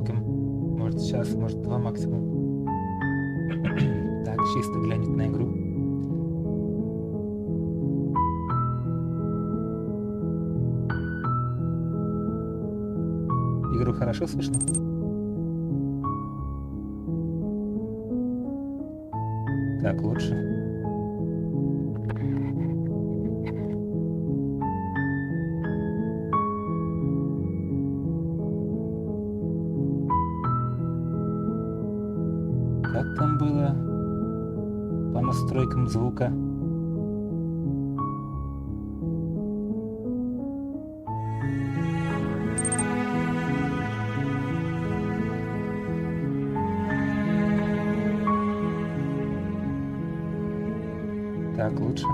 коротким. Может сейчас, может 2 максимум. Так, чисто глянет на игру. Игру хорошо слышно? Так, лучше. Как там было по настройкам звука? Так, лучше.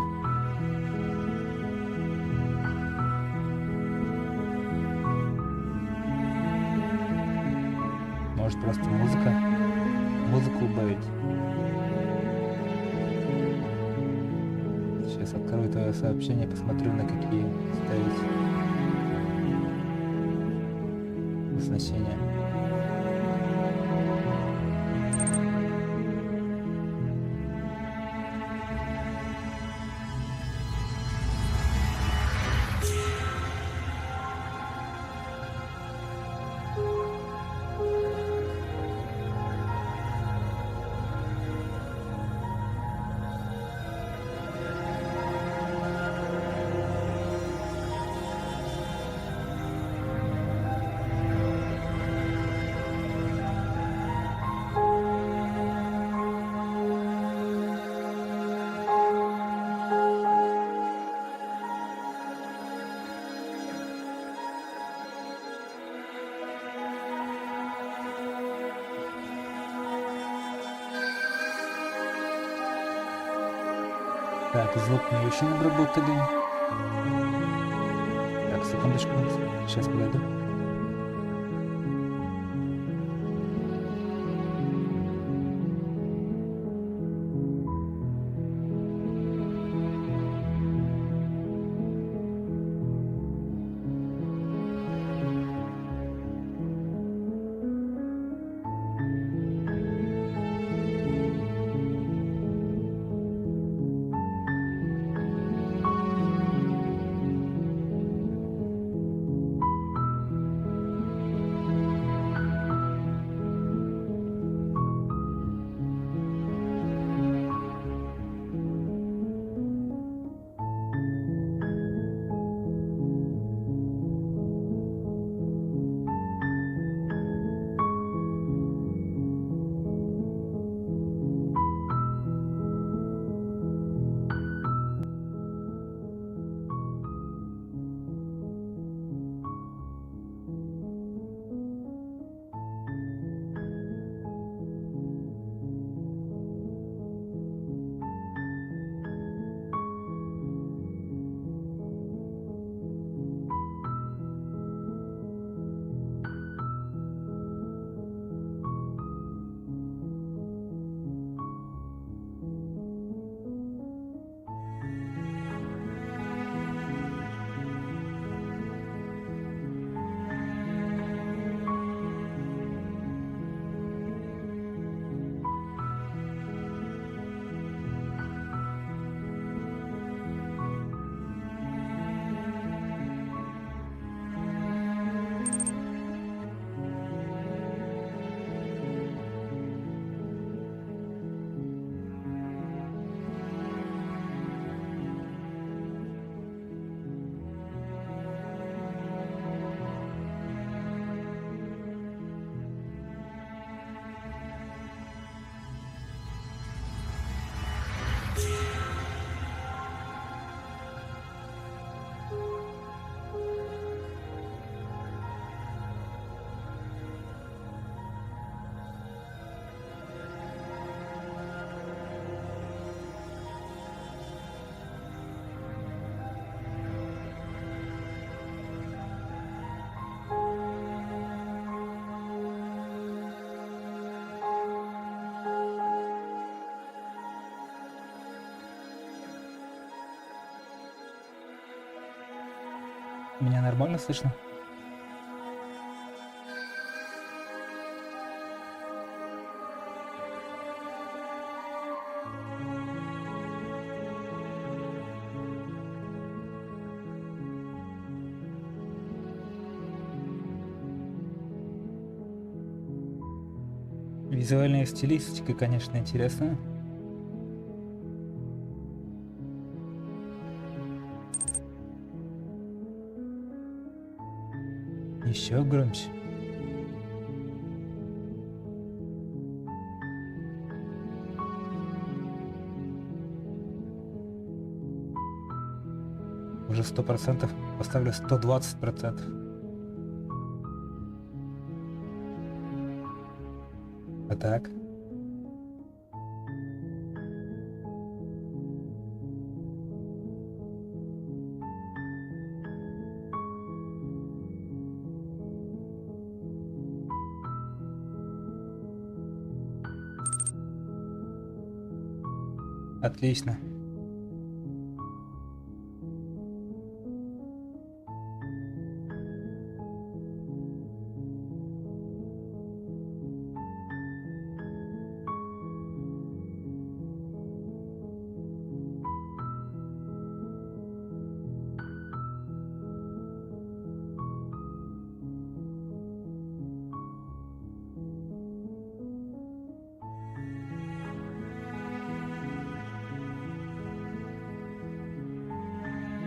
Может, просто музыку убавить. Сейчас открою твое сообщение, посмотрю, на какие ставить оснащение. Так, звук не очень обработали. Так, секундочку. Сейчас подойду. Меня нормально слышно? Визуальная стилистика, конечно, интересная. Еще громче. Уже 100%. Поставлю 120%. А так. Отлично.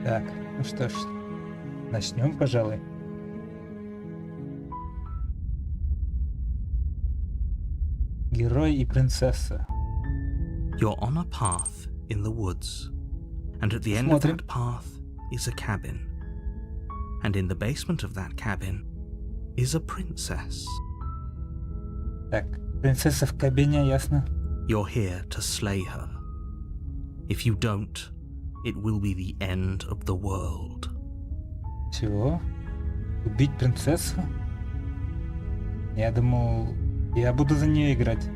Так, ну что ж, начнем, пожалуй. Герой и принцесса. You're on a path in the woods, and at the end of that path is a cabin. And in the basement of that cabin is a princess. Так, принцесса в кабине, ясно. You're here to slay her. If you don't, it will be the end of the world. Чего? Убить принцессу? Я думал, я буду за нее играть.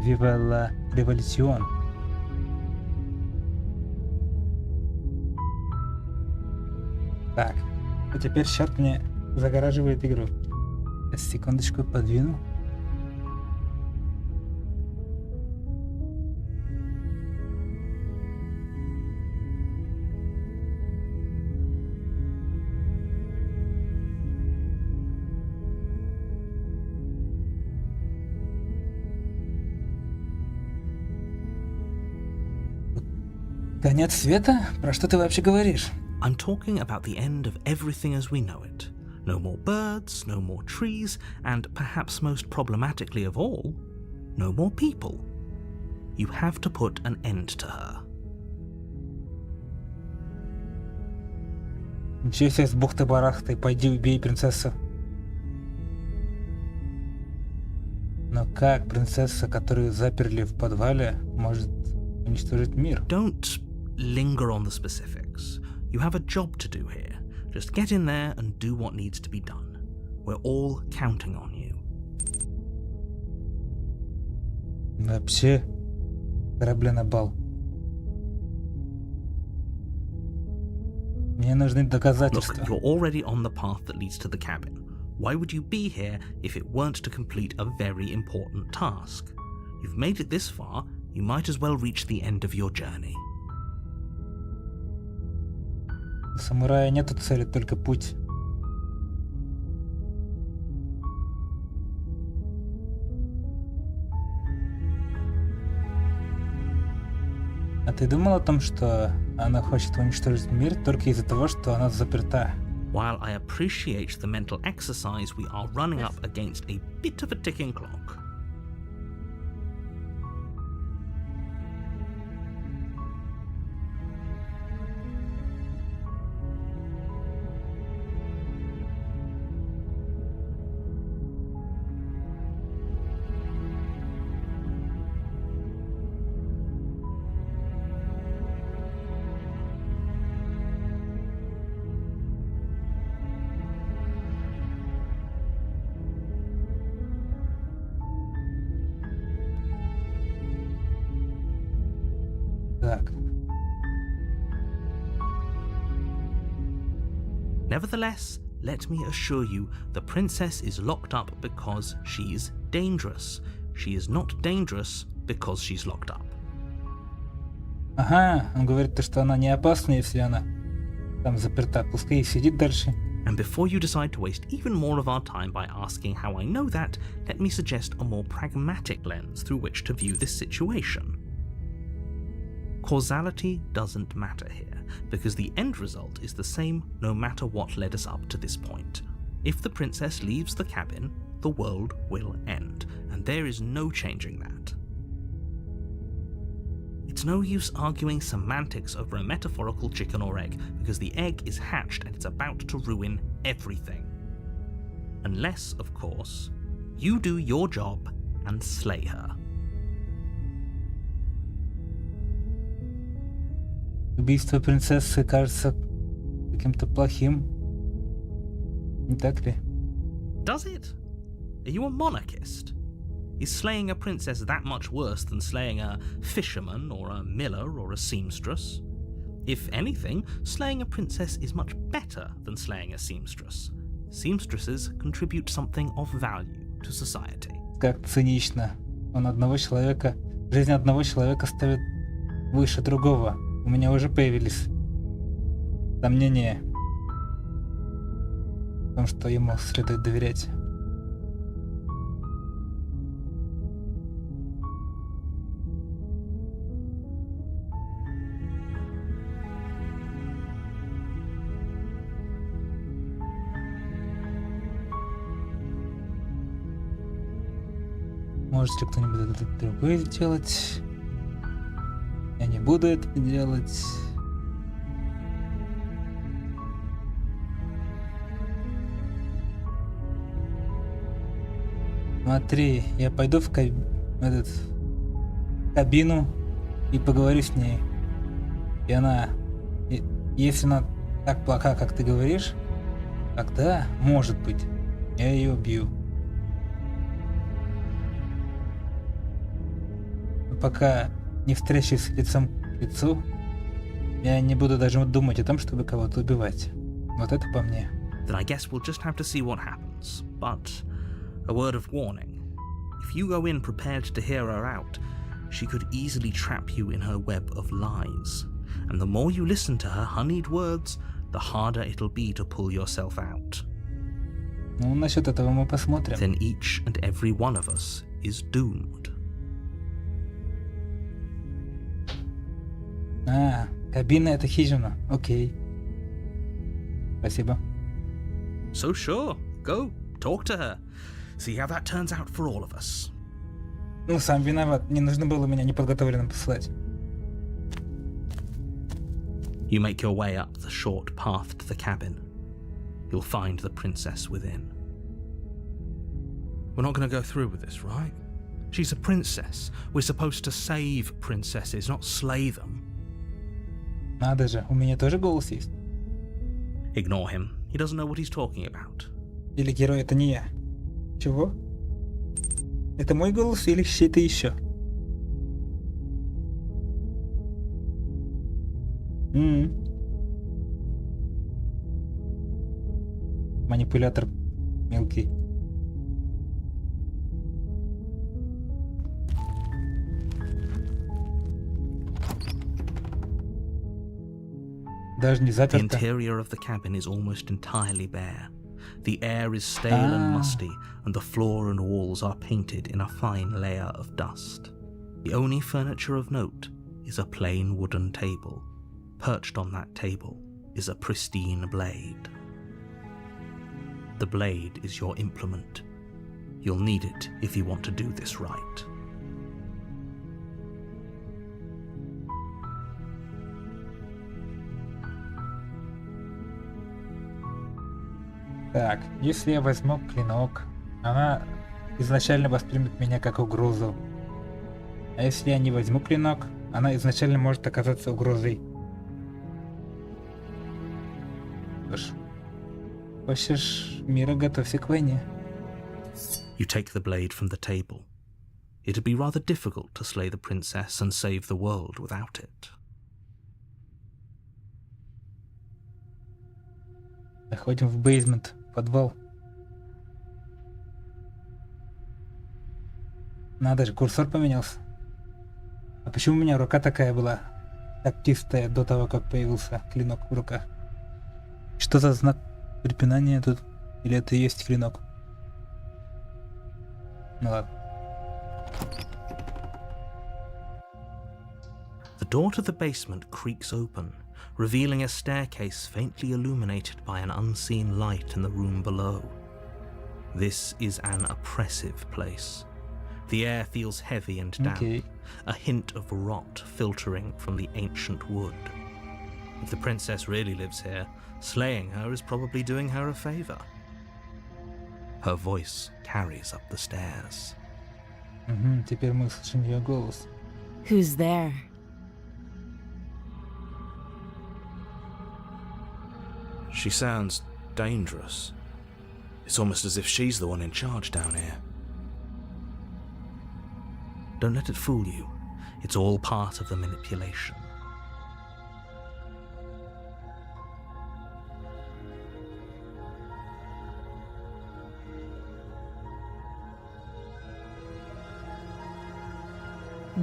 Viva la Revolution. Так, а теперь счет мне загораживает игру. Сейчас, секундочку, подвину. Конец света? Про что ты вообще говоришь? I'm talking about the end of everything as we know it. No more birds, no more trees, and perhaps most problematically of all, no more people. You have to put an end to her. Ничего себе, с бухты-барахты, пойди убей принцессу. Но как принцесса, которую заперли в подвале, может уничтожить мир? Don't linger on the specifics. You have a job to do here. Just get in there and do what needs to be done. We're all counting on you. Вообще, корабля на бал. Мне нужны доказательства. Look, you're already on the path that leads to the cabin. Why would you be here if it weren't to complete a very important task? You've made it this far, you might as well reach the end of your journey. У самурая нету цели, только путь. А ты думал о том, что она хочет уничтожить мир только из-за того, что она заперта? While I appreciate the mental exercise, we are running up against a bit of a ticking clock. Так. Nevertheless, let me assure you, the princess is locked up because she's dangerous. She is not dangerous because she's locked up. Ага, он говорит, что она не опасна, если она там заперта. Пускай и сидит дальше. And before you decide to waste even more of our time by asking how I know that, let me suggest a more pragmatic lens through which to view this situation. Causality doesn't matter here, because the end result is the same no matter what led us up to this point. If the princess leaves the cabin, the world will end, and there is no changing that. It's no use arguing semantics over a metaphorical chicken or egg, because the egg is hatched and it's about to ruin everything. Unless, of course, you do your job and slay her. Убийство принцессы кажется каким-то плохим. Не так ли? Does it? Are you a monarchist? Is slaying a princess that much worse than slaying a fisherman or a miller or a seamstress? If anything, slaying a princess is much better than slaying a seamstress. Seamstresses contribute something of value to society. Как цинично. Жизнь одного человека ставит выше другого. У меня уже появились сомнения в том, что ему следует доверять. Может ли кто-нибудь это другое сделать? Я не буду это делать. Смотри, я пойду в кабину и поговорю с ней. И если она так плоха, как ты говоришь, тогда, может быть, я ее убью. Но пока не встречусь лицом к лицу, я не буду даже думать о том, чтобы кого-то убивать. Вот это по мне. Then I guess we'll just have to see what happens. But a word of warning. If you go in prepared to hear her out, she could easily trap you in her web of lies. And the more you listen to her honeyed words, the harder it'll be to pull yourself out. Ну, насчет этого мы посмотрим. Then each and every one of us is doomed. Кабина — это хижина. Окей. Спасибо. So sure, go, talk to her. See how that turns out for all of us. Ну, сам виноват. Не нужно было меня неподготовленным послать. You make your way up the short path to the cabin. You'll find the princess within. We're not going to go through with this, right? She's a princess. We're supposed to save princesses, not slay them. Надо же, у меня тоже голос есть. Ignore him. He doesn't know what he's talking about. Или герой — это не я? Чего? Это мой голос или чей-то еще? Манипулятор мелкий. Даже не The заперто. interior of the cabin is almost entirely bare. The air is stale and musty, and the floor and walls are painted in a fine layer of dust. The only furniture of note is a plain wooden table. Perched on that table is a pristine blade. The blade is your implement. You'll need it if you want to do this right. Так, если я возьму клинок, она изначально воспримет меня как угрозу. А если я не возьму клинок, она изначально может оказаться угрозой. Что ж, хочешь мира, готовься к войне. You take the blade from the table. It'd be rather difficult to slay the princess and save the world without it. Заходим в бейсмент, подвал. Надо же, курсор поменялся. А почему у меня рука такая была? Так чистая до того, как появился клинок в руках. Что за знак препинания тут? Или это и есть клинок? Ну ладно. The door to the basement creaks open, revealing a staircase faintly illuminated by an unseen light in the room below. This is an oppressive place. The air feels heavy and damp, a hint of rot filtering from the ancient wood. If the princess really lives here, slaying her is probably doing her a favor. Her voice carries up the stairs. Теперь мы слышим ее голос. Who's there? She sounds dangerous. It's almost as if she's the one in charge down here. Don't let it fool you. It's all part of the manipulation.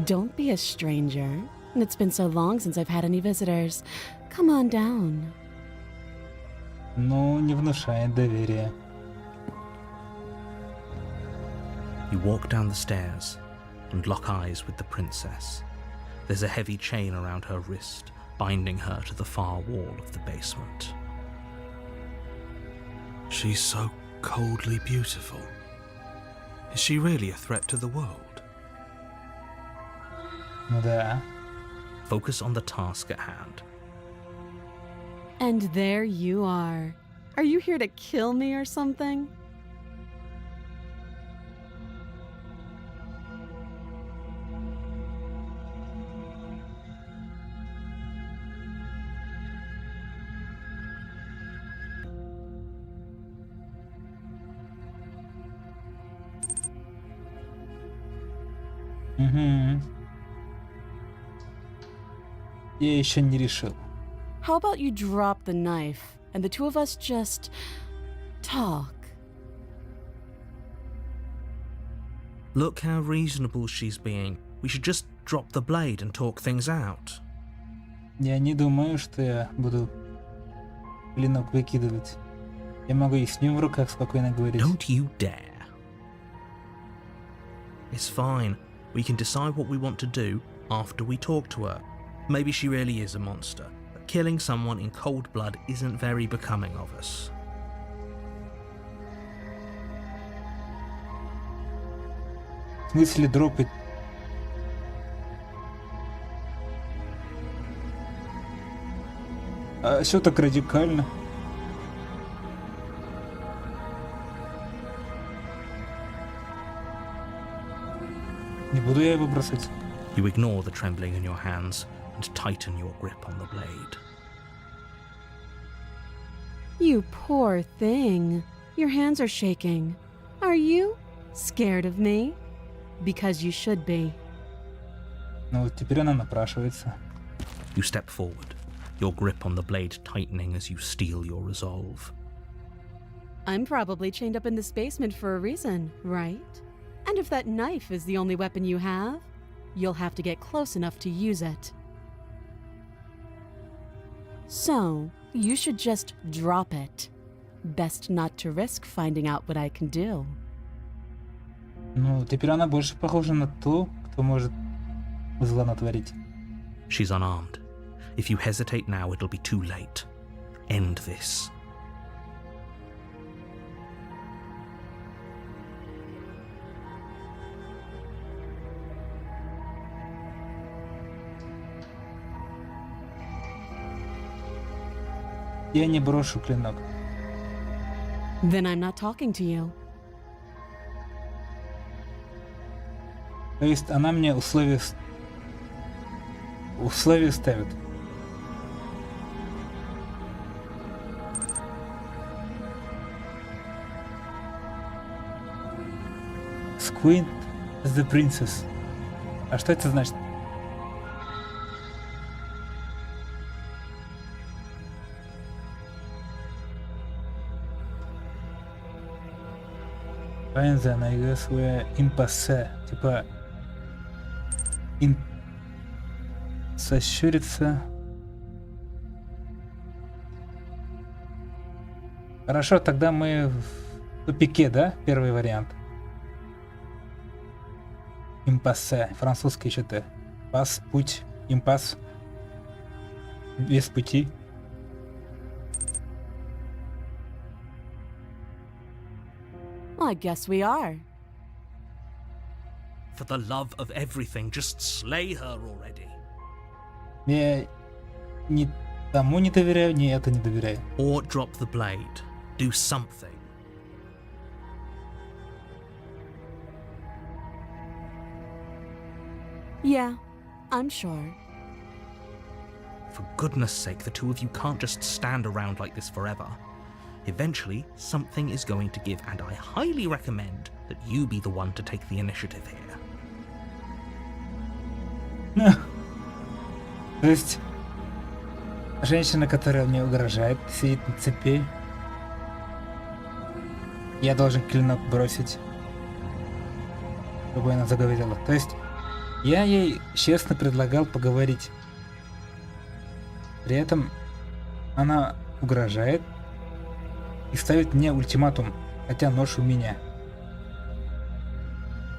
Don't be a stranger. It's been so long since I've had any visitors. Come on down. Ну, не внушает доверия. You walk down the stairs and lock eyes with the princess. There's a heavy chain around her wrist, binding her to the far wall of the basement. She's so coldly beautiful. Is she really a threat to the world? Ну да. Focus on the task at hand. And there you are. Are you here to kill me or something? Я еще не решил. How about you drop the knife and the two of us just talk? Look how reasonable she's being. We should just drop the blade and talk things out. Я не думаю, что я буду клинок выкидывать. Я могу и с ним в руках спокойно говорить. Don't you dare. It's fine. We can decide what we want to do after we talk to her. Maybe she really is a monster, but killing someone in cold blood isn't very becoming of us. В смысле дропать? А все так радикально. Не буду я его бросать. You ignore the trembling in your hands and tighten your grip on the blade. You poor thing. Your hands are shaking. Are you scared of me? Because you should be. Ну вот теперь она напрашивается. You step forward, your grip on the blade tightening as you steel your resolve. I'm probably chained up in this basement for a reason, right? And if that knife is the only weapon you have, you'll have to get close enough to use it. So, you should just drop it. Best not to risk finding out what I can do. Ну, теперь она больше похожа на ту, кто может зла натворить. She's unarmed. If you hesitate now, it'll be too late. End this. Я не брошу клинок. Then I'm not talking to you. То есть она мне условия ставит. Сквинт The Princess. А что это значит? Find the niggas were impasse. Типа... Сощуриться. Хорошо, тогда мы в тупике, да? Первый вариант. Импассе. Французский что-то. Пас, путь, импас. Без пути. I guess we are. For the love of everything, just slay her already. Я ни тому не доверяю, ни это не доверяю. Or drop the blade. Do something. Yeah, I'm sure. For goodness sake, the two of you can't just stand around like this forever. Eventually, something is going to give, and I highly recommend that you be the one to take the initiative here. То есть, женщина, которая мне угрожает, сидит на цепи. Я должен клинок бросить, чтобы она заговорила. То есть, я ей честно предлагал поговорить. При этом она угрожает и ставит мне ультиматум, хотя нож у меня.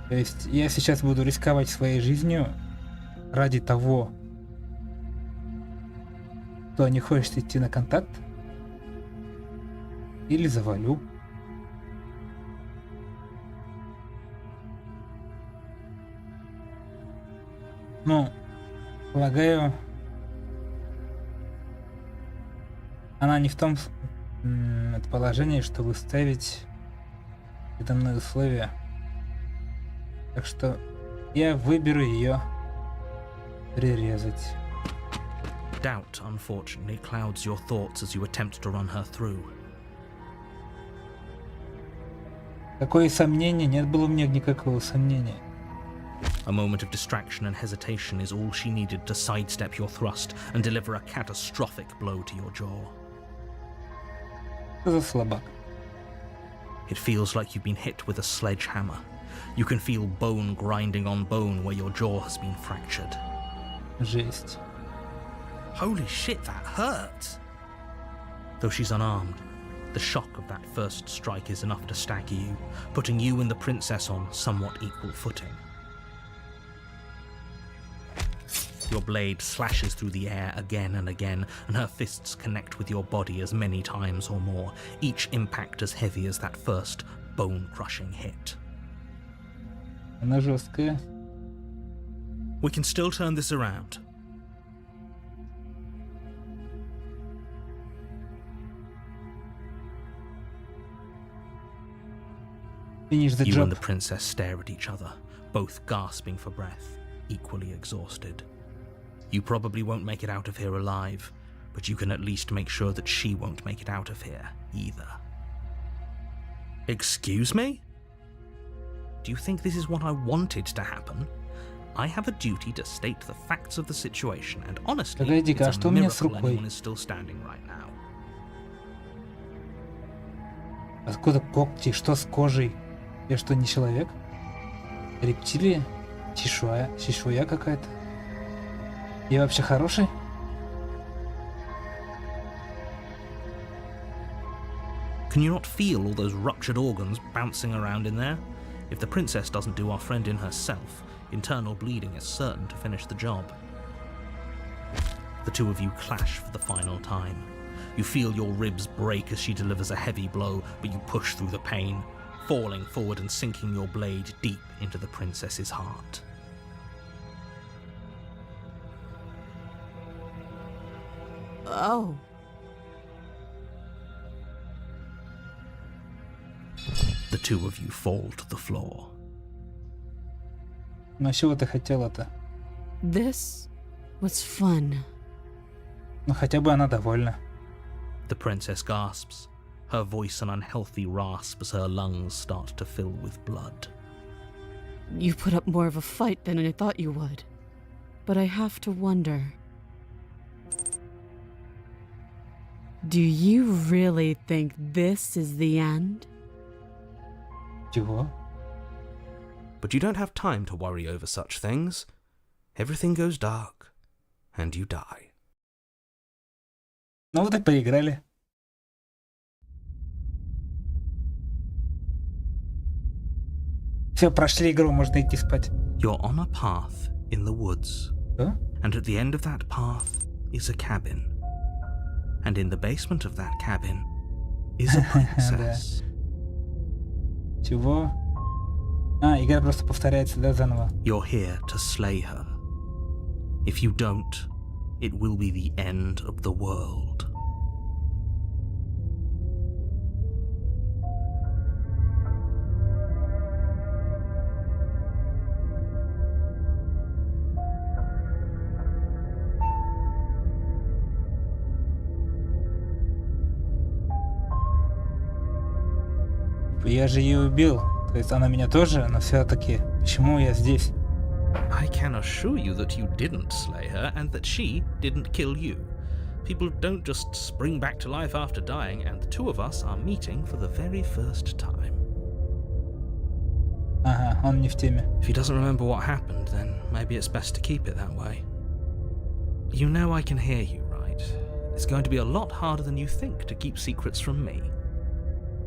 То есть я сейчас буду рисковать своей жизнью ради того, кто не хочет идти на контакт, или завалю. Ну, полагаю, она не в том положении, чтобы ставить передо мной условия. Так что я выберу ее прирезать. Doubt, unfortunately, clouds your thoughts as you attempt to run her through. Какое сомнение? Нет было у меня никакого сомнения. A moment of distraction and hesitation is all she needed to sidestep your thrust and deliver a catastrophic blow to your jaw. Что за слабак? It feels like you've been hit with a sledgehammer. You can feel bone grinding on bone where your jaw has been fractured. Жесть. Holy shit, that hurt! Though she's unarmed, the shock of that first strike is enough to stagger you, putting you and the princess on somewhat equal footing. Your blade slashes through the air again and again, and her fists connect with your body as many times or more, each impact as heavy as that first bone-crushing hit. Она жесткая. We can still turn this around. Finish the You job. and the princess stare at each other, both gasping for breath, equally exhausted. You probably won't make it out of here alive, but you can at least make sure that she won't make it out of here either. Excuse me? Do you think this is what I wanted to happen? I have a duty to state the facts of the situation, and honestly, Погоди-ка, а it's что a у меня с miracle рукой? anyone is still standing right now. Откуда когти? Что с кожей? Я что, не человек? Рептилия? Чешуя какая-то? Я вообще хороший? Can you not feel all those ruptured organs bouncing around in there? If the princess doesn't do our friend in herself, internal bleeding is certain to finish the job. The two of you clash for the final time. You feel your ribs break as she delivers a heavy blow, but you push through the pain, falling forward and sinking your blade deep into the princess's heart. Oh. The two of you fall to the floor. Ну а чего ты хотела-то? This was fun. Ну хотя бы она довольна. The princess gasps, her voice an unhealthy rasp as her lungs start to fill with blood. You put up more of a fight than I thought you would. But I have to wonder. Do you really think this is the end? Чего? But you don't have time to worry over such things. Everything goes dark, and you die. Ну вот и поиграли. Все, прошли игру, можно идти спать. You're on a path in the woods, Что? and at the end of that path is a cabin. And in the basement of that cabin is a princess. Чего? А, игра просто повторяется, да, заново? You're here to slay her. If you don't, it will be the end of the world. Я же ее убил. То есть она меня тоже, но все-таки почему я здесь? I can assure you that you didn't slay her and that she didn't kill you. People don't just spring back to life after dying, and the two of us are meeting for the very first time. Ага, он не в теме. If he doesn't remember what happened, then maybe it's best to keep it that way. You know I can hear you, right? It's going to be a lot harder than you think to keep secrets from me.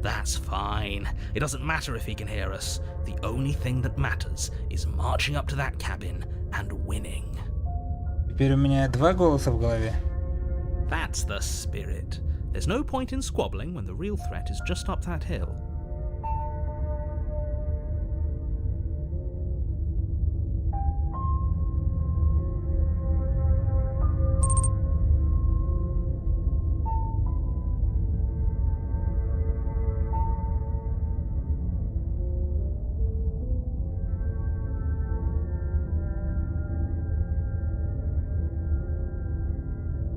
That's fine. It doesn't matter if he can hear us. The only thing that matters is marching up to that cabin and winning. Теперь у меня два голоса в голове. That's the spirit. There's no point in squabbling when the real threat is just up that hill.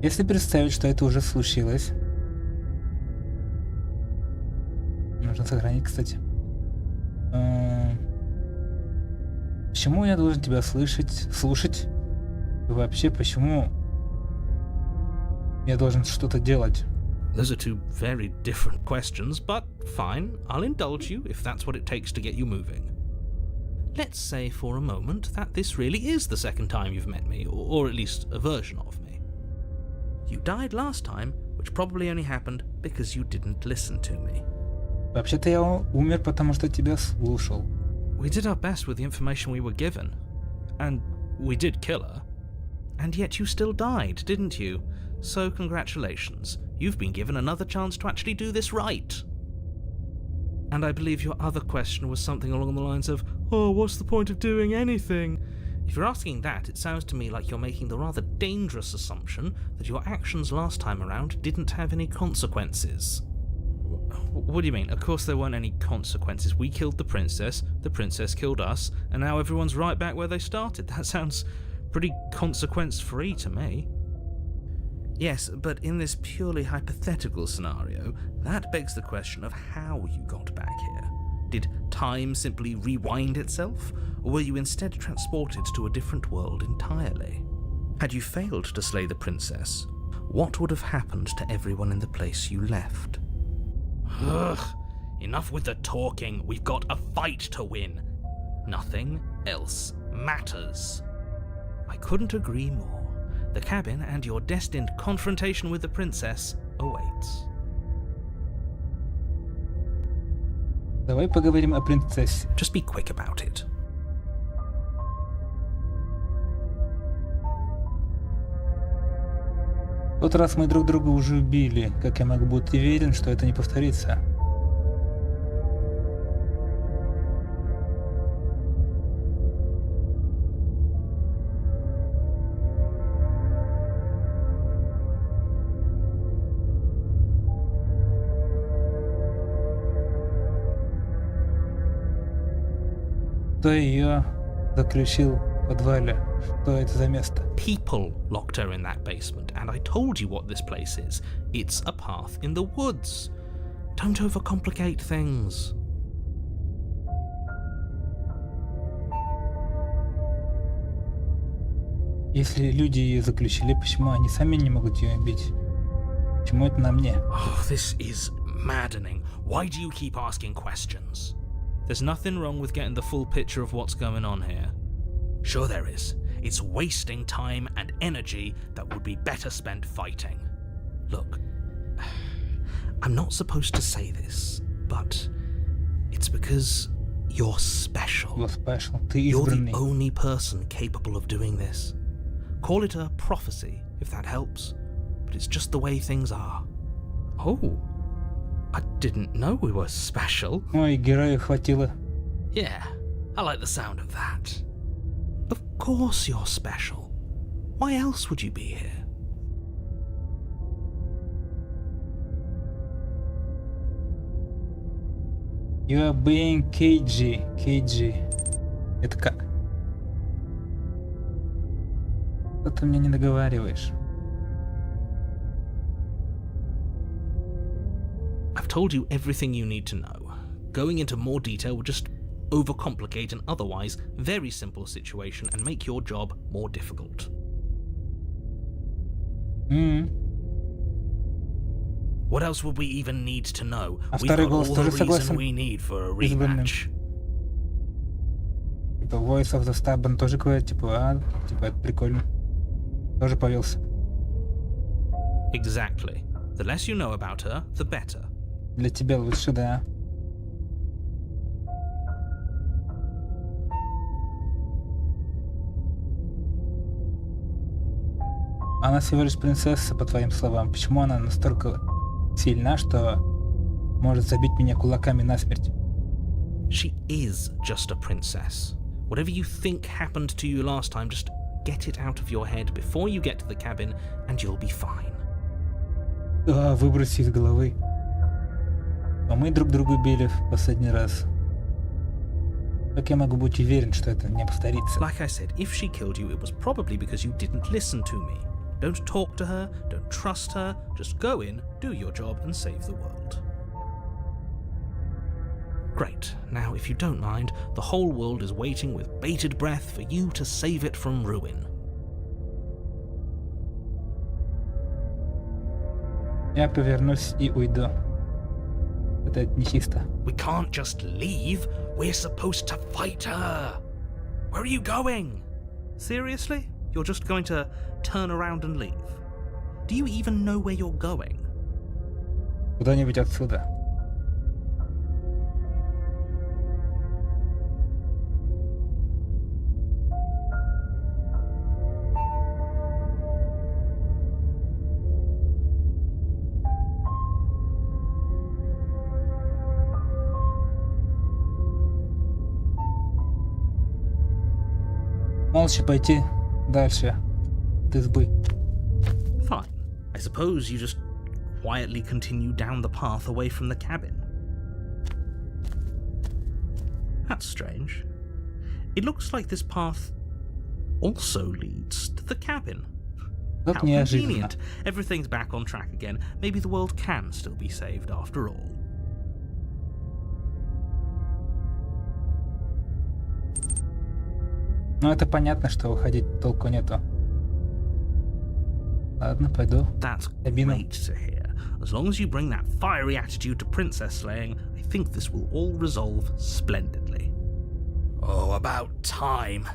Если представить, что это уже случилось. Нужно сохранить, кстати. Почему я должен тебя слушать? И вообще, почему я должен что-то делать? Those are two very different questions, but fine, I'll indulge you if that's what it takes to get you moving. Let's say for a moment that this really is the second time you've met me, or at least a version of me. You died last time, which probably only happened because you didn't listen to me. Вообще-то я умер, потому что тебя слушал. We did our best with the information we were given. And we did kill her. And yet you still died, didn't you? So congratulations. You've been given another chance to actually do this right. And I believe your other question was something along the lines of, oh, what's the point of doing anything? If you're asking that, it sounds to me like you're making the rather dangerous assumption that your actions last time around didn't have any consequences. What do you mean? Of course there weren't any consequences. We killed the princess killed us, and now everyone's right back where they started. That sounds pretty consequence-free to me. Yes, but in this purely hypothetical scenario, that begs the question of how you got back here. Did time simply rewind itself, or were you instead transported to a different world entirely? Had you failed to slay the princess, what would have happened to everyone in the place you left? Ugh, enough with the talking. We've got a fight to win. Nothing else matters. I couldn't agree more. The cabin and your destined confrontation with the princess awaits. Давай поговорим о принцессе. Just be quick about it. В тот раз мы друг друга уже убили. Как я могу быть уверен, что это не повторится? Кто ее заключил в подвале? Что это за место? People locked her in that basement, and I told you what this place is. It's a path in the woods. Don't overcomplicate things. Если люди ее заключили, почему они сами не могут ее убить? Почему это на мне? Oh, this is maddening. Why do you keep asking questions? There's nothing wrong with getting the full picture of what's going on here. Sure there is. It's wasting time and energy that would be better spent fighting. Look, I'm not supposed to say this, but it's because you're special. Был спешл. Ты You're the избранный. only person capable of doing this. Call it a prophecy, if that helps, but it's just the way things are. Oh, I didn't know we were special. Ой, героя хватило. Yeah, I like the sound of that. Of course you're special. Why else would you be here? You are being cagey. Cagey. Это как? Что ты мне не договариваешь? I've told you everything you need to know. Going into more detail would just overcomplicate an otherwise very simple situation and make your job more difficult. What else would we even need to know? А We've второй got голос all тоже the reason согласен? we need for a Избранным. rematch. Типа Voice of the Stubborn тоже говорит, типа, типа это прикольно. Тоже повелся. Exactly. The less you know about her, the better. Для тебя лучше, да. Она всего лишь принцесса, по твоим словам. Почему она настолько сильна, что может забить меня кулаками насмерть? She is just a princess. Whatever you think happened to you last time, just get it out of your head before you get to the cabin and you'll be fine. Да, выброси из головы. А мы друг другу били в последний раз. Как я могу быть уверен, что это не повторится? Like I said, if she killed you, it was probably because you didn't listen to me. Don't talk to her, don't trust her, just go in, do your job and save the world. Great. Now, if you don't mind, the whole world is waiting with bated breath for you to save it from ruin. Я повернусь и уйду. Это нечисто. We can't just leave. We're supposed to fight her. Where are you going? Seriously? You're just going to turn around and leave? Do you even know where you're going? Куда-нибудь отсюда. Молча пойти дальше от избы. Fine. I suppose you just quietly continue down the path away from the cabin. That's strange. It looks like this path also leads to the cabin. Как How неожиданно. convenient. Everything's back on track again. Maybe the world can still be saved after all. Ну это понятно, что уходить толку нету. Ладно, пойду. That's Sabina. great to hear. As long as you bring that fiery attitude to princess slaying, I think this will all resolve splendidly. Oh, about time.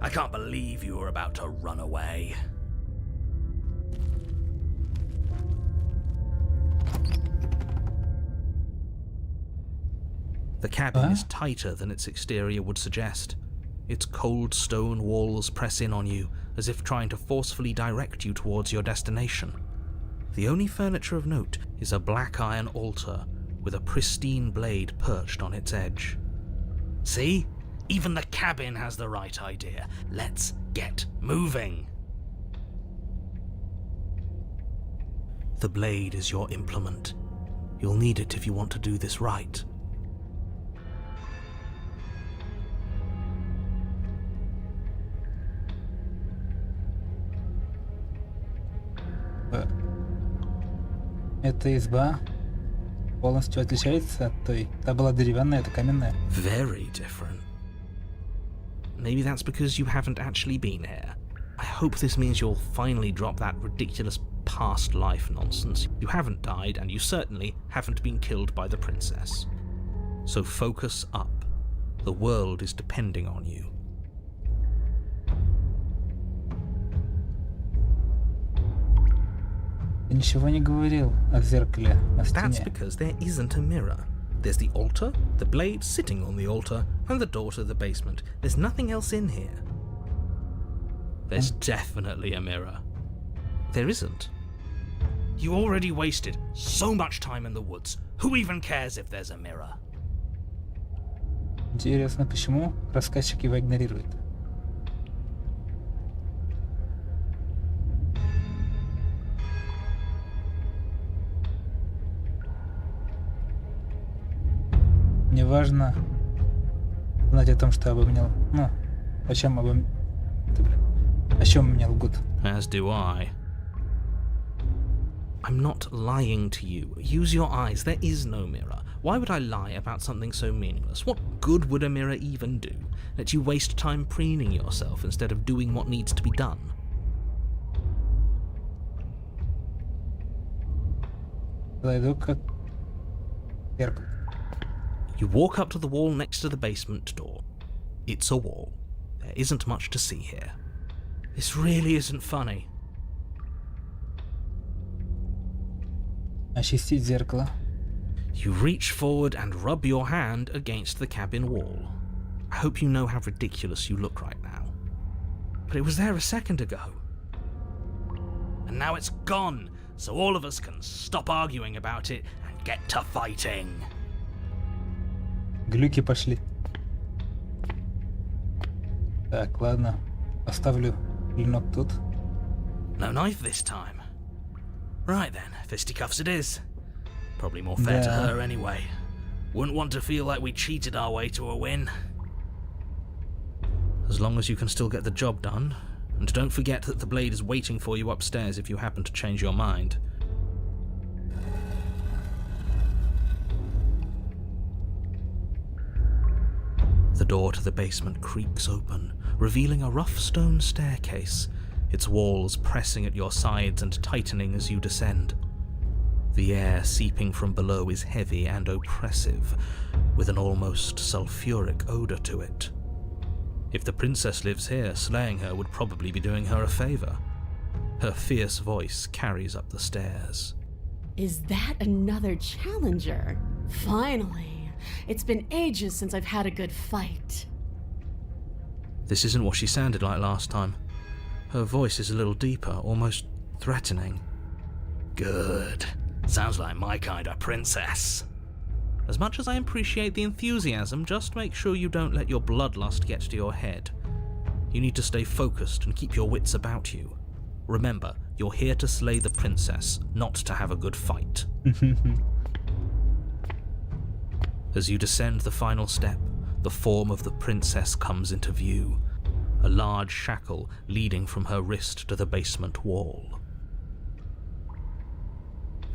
I can't believe you were about to run away. The cabin is tighter than its exterior would suggest. Its cold stone walls press in on you, as if trying to forcefully direct you towards your destination. The only furniture of note is a black iron altar with a pristine blade perched on its edge. See? Even the cabin has the right idea. Let's get moving. The blade is your implement. You'll need it if you want to do this right. Эта изба полностью отличается от той. Та была деревянная, это каменная. Very different. Maybe that's because you haven't actually been here. I hope this means you'll finally drop that ridiculous past life nonsense. You haven't died, and you certainly haven't been killed by the princess. So focus up. The world is depending on you. Ты ничего не говорил о зеркале на That's стене. because there isn't a mirror. There's the altar, the blade sitting on the altar, and the door to the basement. There's nothing else in here. There's definitely a mirror. There isn't. You already wasted so much time in the woods. Who even cares if there's a mirror? Интересно, почему рассказчик его игнорирует? Мне важно знать о том, что обо мне... Ну, о чем обо мне... О чем мне лгут. As do I. I'm not lying to you. Use your eyes. There is no mirror. Why would I lie about something so meaningless? What good would a mirror even do? Let you waste time preening yourself instead of doing what needs to be done. Подойду как зеркало. You walk up to the wall next to the basement door. It's a wall. There isn't much to see here. This really isn't funny. Очистить зеркало. You reach forward and rub your hand against the cabin wall. I hope you know how ridiculous you look right now. But it was there a second ago. And now it's gone, so all of us can stop arguing about it and get to fighting. Глюки пошли. Так, ладно. Оставлю клинок тут. No knife this time. Right then, fisticuffs it is. Probably more fair to Yeah. her anyway. Wouldn't want to feel like we cheated our way to a win. As long as you can still get the job done, and don't forget that the blade is waiting for you upstairs if you happen to change your mind. The door to the basement creaks open, revealing a rough stone staircase, its walls pressing at your sides and tightening as you descend. The air seeping from below is heavy and oppressive, with an almost sulphuric odor to it. If the princess lives here, slaying her would probably be doing her a favor. Her fierce voice carries up the stairs. Is that another challenger? Finally. It's been ages since I've had a good fight. This isn't what she sounded like last time. Her voice is a little deeper, almost threatening. Good. Sounds like my kind of princess. As much as I appreciate the enthusiasm, just make sure you don't let your bloodlust get to your head. You need to stay focused and keep your wits about you. Remember, you're here to slay the princess, not to have a good fight. As you descend the final step, the form of the princess comes into view, a large shackle leading from her wrist to the basement wall.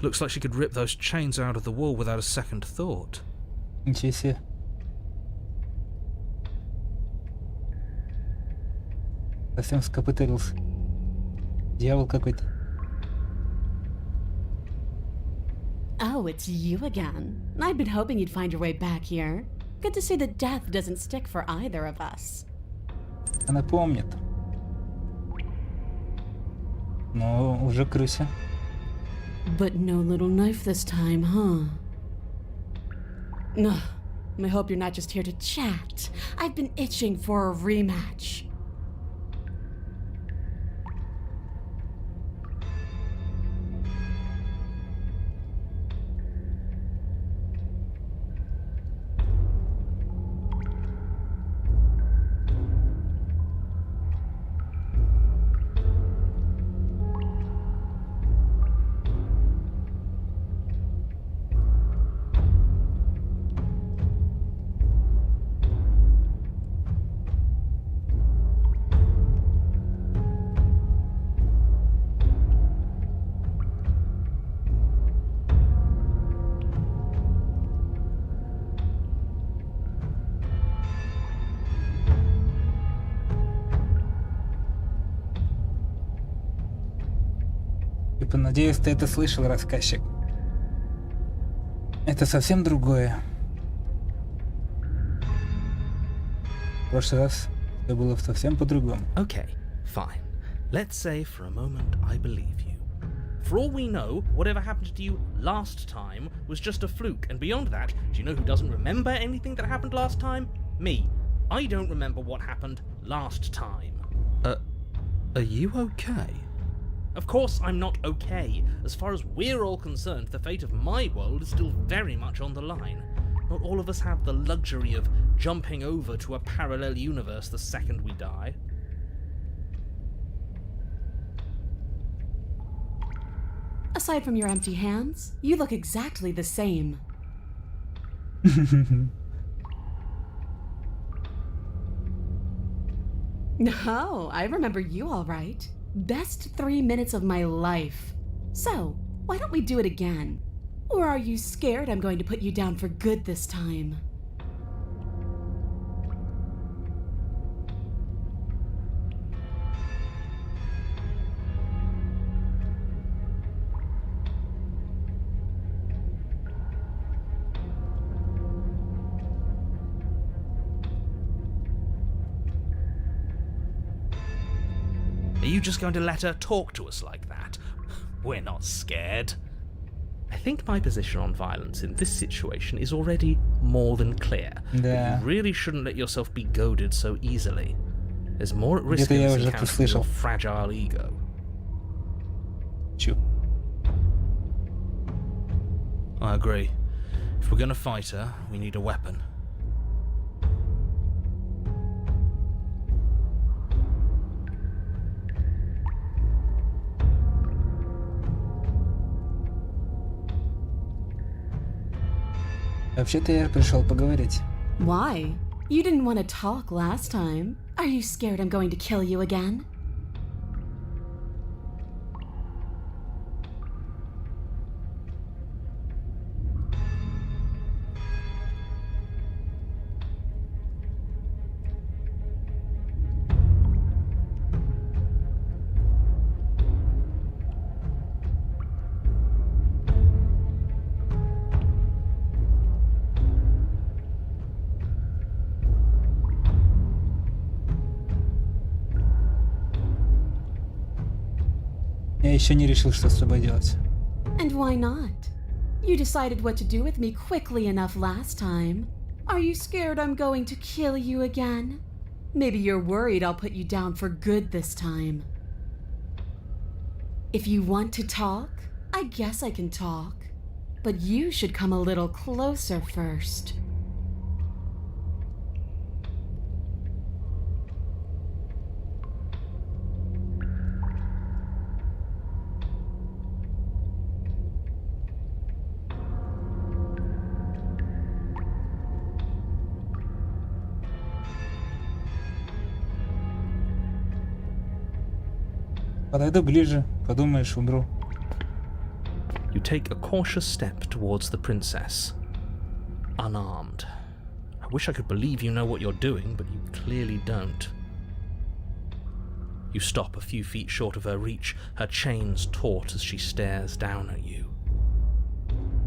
Looks like she could rip those chains out of the wall without a second thought. Ничего себе. Совсем скопытырился. Дьявол какой-то. Oh, it's you again. I'd been hoping you'd find your way back here. Good to see that death doesn't stick for either of us. Она помнит. Но уже крыся. But no little knife this time, huh? No, I hope you're not just here to chat. I've been itching for a rematch. Типа, надеюсь, ты это слышал, рассказчик. Это совсем другое. В прошлый раз все было совсем по-другому. Okay, fine. Let's say for a moment I believe you. For all we know, whatever happened to you last time was just a fluke, and beyond that, do you know who doesn't remember anything that happened last time? Me. I don't remember what happened last time. Are you okay? Of course I'm not okay. As far as we're all concerned, the fate of my world is still very much on the line. Not all of us have the luxury of jumping over to a parallel universe the second we die. Aside from your empty hands, you look exactly the same. No, I remember you all right. Best 3 minutes of my life. So, why don't we do it again? Or are you scared I'm going to put you down for good this time? Are you just going to let her talk to us like that? We're not scared. I think my position on violence in this situation is already more than clear. Да. You really shouldn't let yourself be goaded so easily. There's more at risk Где-то in я this уже это encounter than слышал. your fragile ego. Чё? I agree. If we're gonna fight her, we need a weapon. Вообще-то я пришел поговорить. Why? You didn't want to talk last time. Are you scared I'm going to kill you again? Я еще не решил, что с тобой делать. And why not? You decided what to do with me quickly enough last time. Are you scared I'm going to kill you again? Maybe you're worried I'll put you down for good this time. If you want to talk, I guess I can talk. But you should come a little closer first. Подойду ближе, подумаешь, умру. You take a cautious step towards the princess, unarmed. I wish I could believe you know what you're doing, but you clearly don't. You stop a few feet short of her reach, her chains taut as she stares down at you.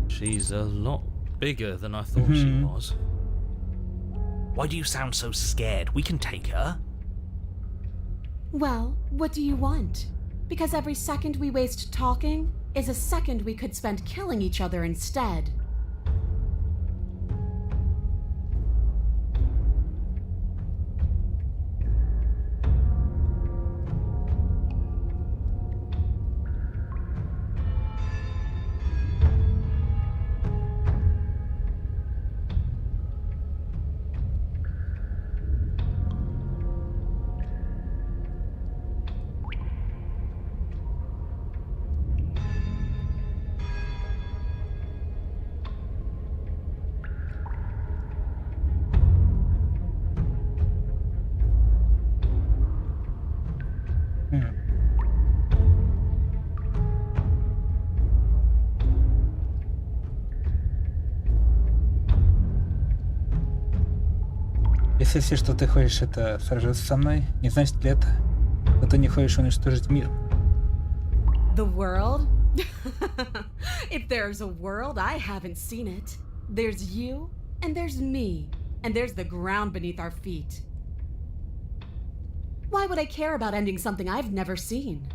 She's a lot bigger than I thought she was. Why do you sound so scared? We can take her. Well, what do you want? Because every second we waste talking is a second we could spend killing each other instead. Если все, что ты хочешь, это сражаться со мной, не значит ли это, что ты не хочешь уничтожить мир? The world? If there's a world, I haven't seen it. There's you, and there's me, and there's the ground beneath our feet. Why would I care about ending something I've never seen?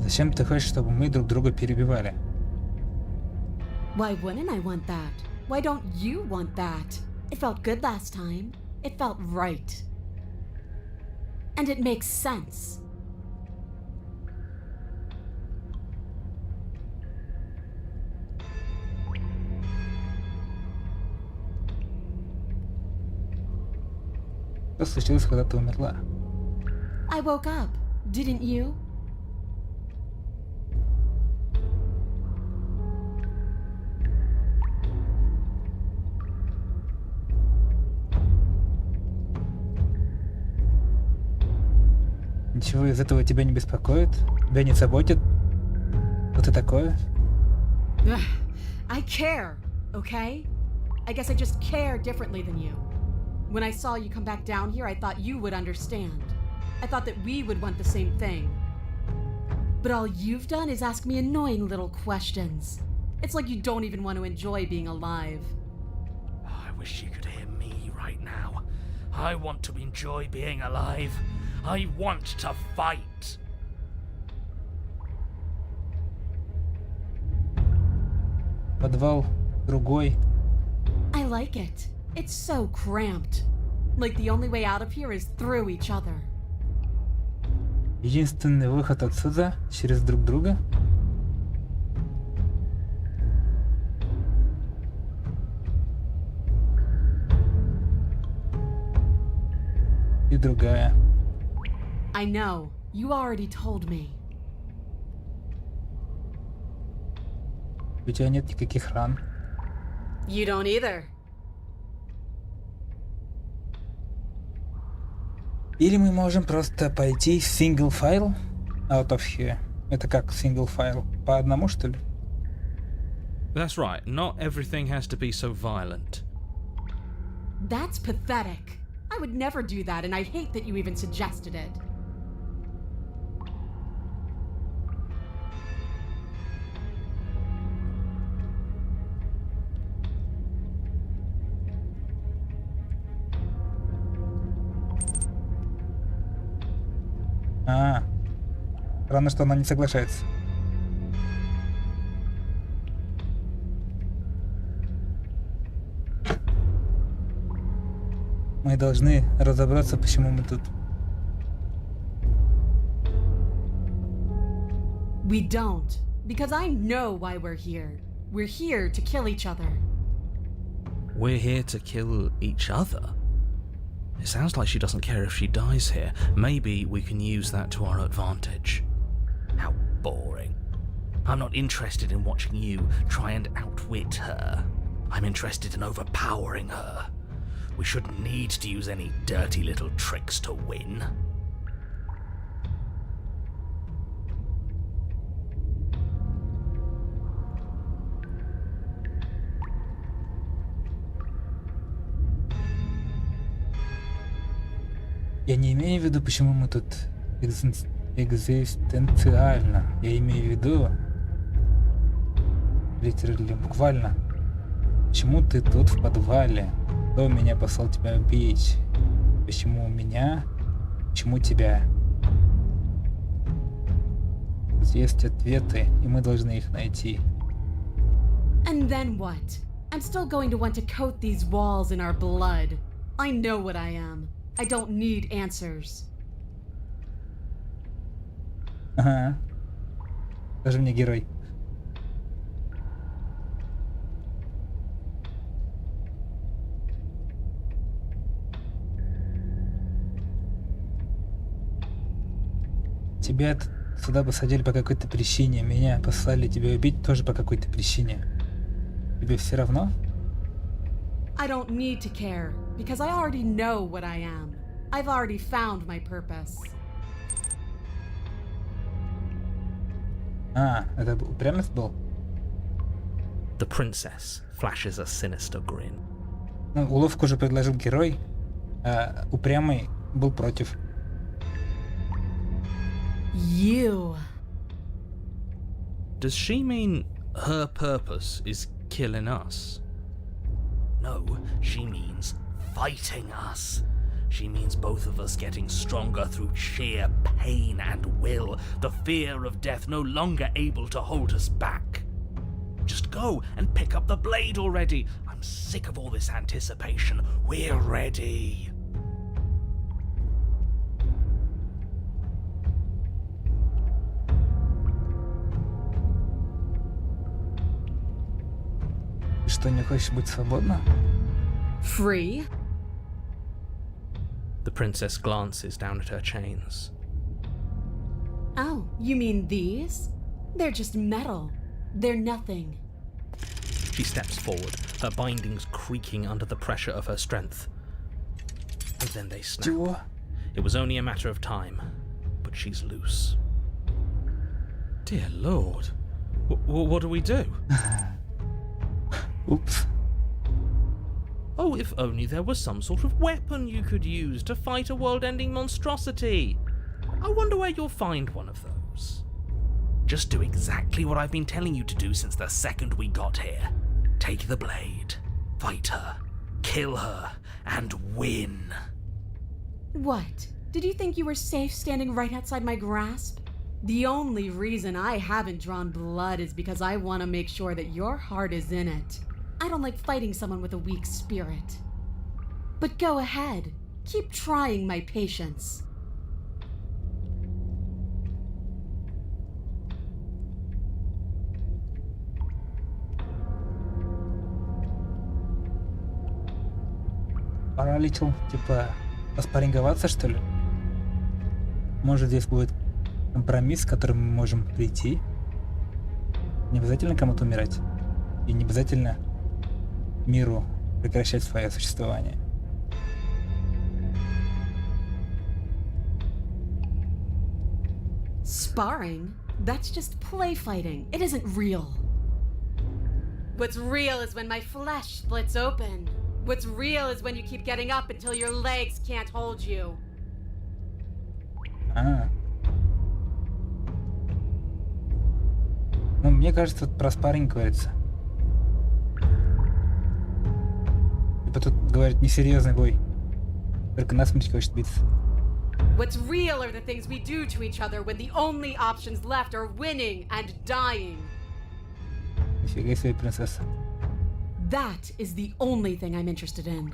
Зачем ты хочешь, чтобы мы друг друга перебивали? Why wouldn't I want that? Why don't you want that? It felt good last time. It felt right. And it makes sense. Что случилось, когда ты умерла? I woke up, didn't you? Ничего из этого тебя не беспокоит? Тебя не заботит? Что ты такое? Ugh, I care, okay? I guess I just care differently than you. When I saw you come back down here, I thought you would understand. I thought that we would want the same thing. But all you've done is ask me annoying little questions. It's like you don't even want to enjoy being alive. I wish you could hear me right now. I want to enjoy being alive. I want to fight. Подвал другой. I like it. It's so cramped. Like the only way out of here is through each other. Единственный выход отсюда через друг друга. И другая. I know. You already told me. У тебя нет никаких ран. You don't either. Или мы можем просто пойти single file out of here. Это как single file? По одному, что ли? That's right, not everything has to be so violent. That's pathetic. I would never do that, and I hate that you even suggested it. Странно, что она не соглашается. Мы должны разобраться, почему мы тут. We don't, because I know why we're here. We're here to kill each other. We're here to kill each other? It sounds like she doesn't care if she dies here. Maybe we can use that to our advantage. How boring. I'm not interested in watching you try and outwit her. I'm interested in overpowering her. We shouldn't need to use any dirty little tricks to win. Я не имею в виду, почему мы тут экзистенциально. Я имею в виду литерально, буквально. Почему ты тут в подвале? Кто меня послал тебя убить? Почему меня? Почему тебя? Есть ответы, и мы должны их найти. And then what? I'm still going to want to coat these walls in our blood. I know what I am. I don't need answers. Ага. Скажи мне, герой. Тебя сюда посадили по какой-то причине. Меня послали тебя убить тоже по какой-то причине. Тебе все равно? I don't need to care, because I already know what I am. I've already found my purpose. А, это упрямец был? The princess flashes a sinister grin. Ну, уловку же предложил герой, а упрямый был против. You. Does she mean her purpose is killing us? No, she means fighting us. She means both of us getting stronger through sheer pain and will, the fear of death no longer able to hold us back. Just go and pick up the blade already. I'm sick of all this anticipation. We're ready. Ты что, не хочешь быть свободна? Free? The princess glances down at her chains. Oh, you mean these? They're just metal. They're nothing. She steps forward, her bindings creaking under the pressure of her strength. And then they snap. Чего? It was only a matter of time, but she's loose. Dear Lord, what do we do? Упс. Oh, if only there was some sort of weapon you could use to fight a world-ending monstrosity. I wonder where you'll find one of those. Just do exactly what I've been telling you to do since the second we got here. Take the blade, fight her, kill her, and win. What? Did you think you were safe standing right outside my grasp? The only reason I haven't drawn blood is because I want to make sure that your heart is in it. I don't like fighting someone with a weak spirit. But go ahead. Keep trying my patience. Пора ли, типа, поспарринговаться, что ли? Может, здесь будет компромисс, к которому мы можем прийти? Не обязательно кому-то умирать. И не обязательно миру прекращать свое существование. Sparring? That's just play fighting. It isn't real. What's real is when my flesh splits open. What's real is when you keep getting up until your legs can't hold you. А. Ну, мне кажется, тут про спарринг говорится. Типа тут, говорит, несерьезный бой. Только насмерть хочет биться. What's real are the things we do to each other when the only options left are winning and dying. Нифига себе, принцесса. That is the only thing I'm interested in.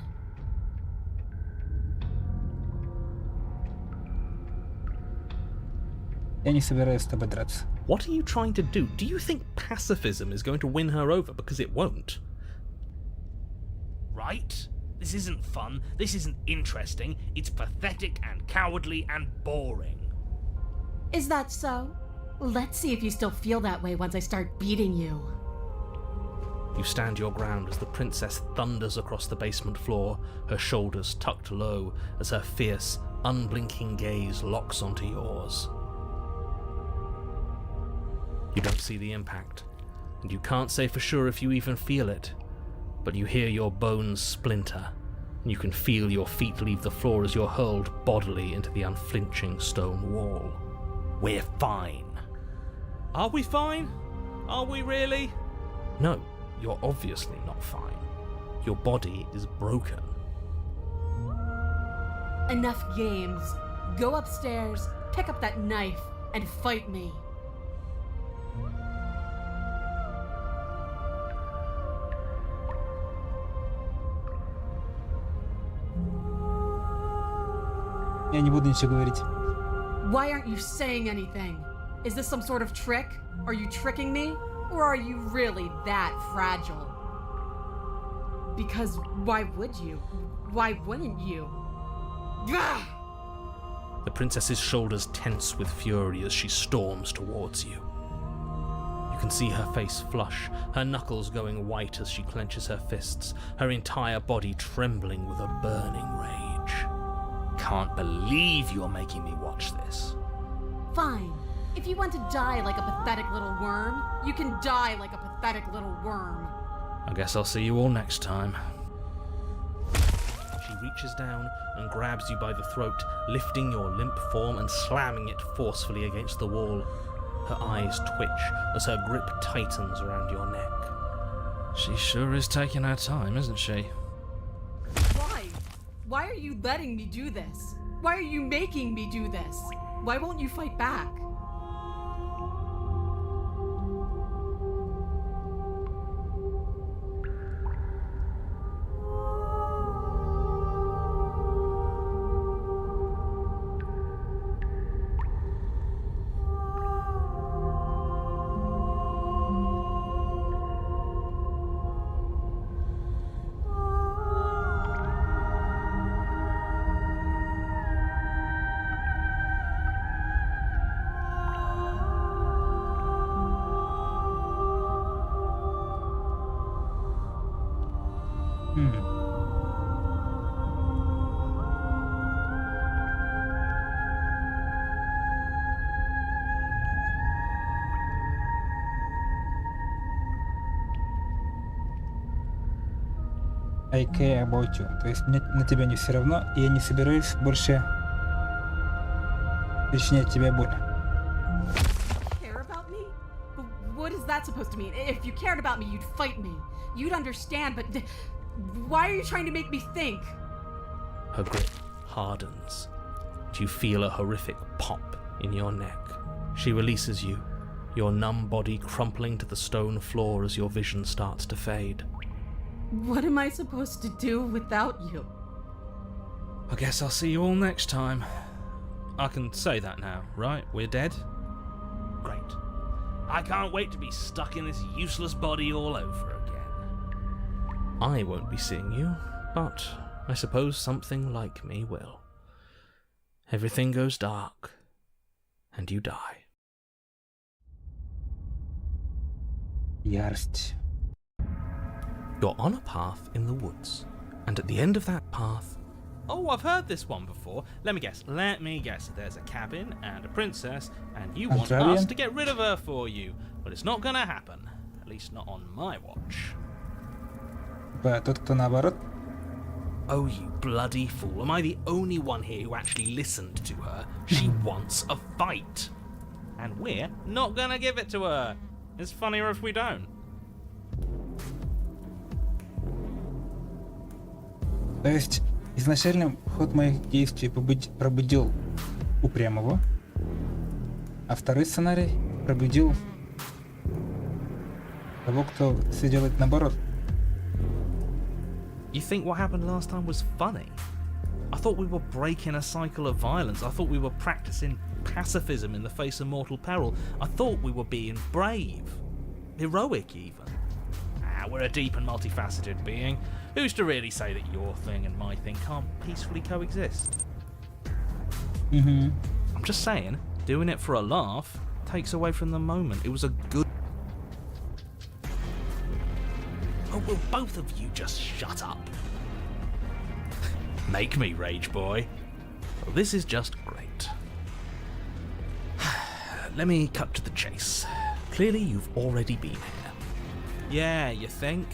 Я не собираюсь с тобой драться. What are you trying to do? Do you think pacifism is going to win her over? Because it won't. Right? This isn't fun, this isn't interesting, it's pathetic and cowardly and boring. Is that so? Let's see if you still feel that way once I start beating you. You stand your ground as the princess thunders across the basement floor, her shoulders tucked low as her fierce, unblinking gaze locks onto yours. You don't see the impact, and you can't say for sure if you even feel it, but you hear your bones splinter, and you can feel your feet leave the floor as you're hurled bodily into the unflinching stone wall. We're fine. Are we fine? Are we really? No, you're obviously not fine. Your body is broken. Enough games. Go upstairs, pick up that knife, and fight me. Я не буду ничего говорить. Why aren't you saying anything? Is this some sort of trick? Are you tricking me? Or are you really that fragile? Because why would you? Why wouldn't you? Gah! The princess's shoulders tense with fury as she storms towards you. You can see her face flush, her knuckles going white as she clenches her fists, her entire body trembling with a burning rage. Can't believe you're making me watch this. Fine. If you want to die like a pathetic little worm, you can die like a pathetic little worm. I guess I'll see you all next time. She reaches down and grabs you by the throat, lifting your limp form and slamming it forcefully against the wall. Her eyes twitch as her grip tightens around your neck. She sure is taking her time, isn't she? Why? Why are you letting me do this? Why are you making me do this? Why won't you fight back? I care about you. То есть мне на тебя не все равно, и я не собираюсь больше причинять тебе боль. Care about me? But what is that supposed to mean? If you cared about me, you'd fight me. You'd understand, but why are you trying to make me think? Her grip hardens. You feel a horrific pop in your neck. She releases you, your numb body crumpling to the stone floor as your vision starts to fade. What am I supposed to do without you? I guess I'll see you all next time. I can say that now, right? We're dead? Great. I can't wait to be stuck in this useless body all over again. I won't be seeing you, but I suppose something like me will. Everything goes dark, and you die. Ярость. You're on a path in the woods, and at the end of that path... Oh, I've heard this one before. Let me guess. There's a cabin and a princess, and you want Andravian? us to get rid of her for you. But it's not gonna happen. At least not on my watch. Типа тот, кто наоборот. Oh, you bloody fool. Am I the only one here who actually listened to her? She wants a fight. And we're not gonna give it to her. It's funnier if we don't. То есть изначально ход моих действий пробудил упрямого, а второй сценарий пробудил того, кто все делает наоборот. You think what happened last time was funny? I thought we were breaking a cycle of violence. I thought we were practicing pacifism in the face of mortal peril. I thought we were being brave. Heroic, even. We're a deep and multifaceted being. Who's to really say that your thing and my thing can't peacefully coexist? Mm-hmm. I'm just saying, doing it for a laugh takes away from the moment. It was a good... Oh, will both of you just shut up? Make me rage, boy. Well, this is just great. Let me cut to the chase. Clearly you've already been here. Yeah, you think?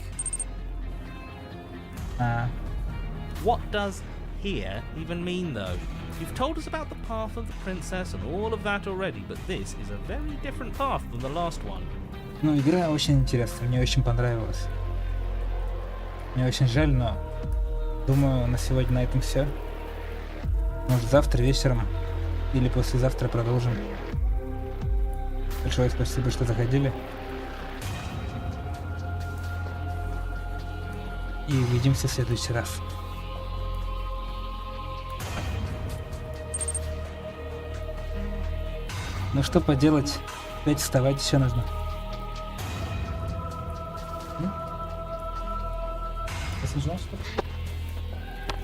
What does here even mean, though? You've told us about the path of the princess and all of that already, but this is a very different path than the last one. Ну, игра очень интересная, мне очень понравилась. Мне очень жаль, но думаю, на сегодня на этом все. Может, завтра вечером или послезавтра продолжим. Большое спасибо, что заходили. И увидимся в следующий раз. Ну что поделать, опять вставать еще нужно. Посижу, что ли?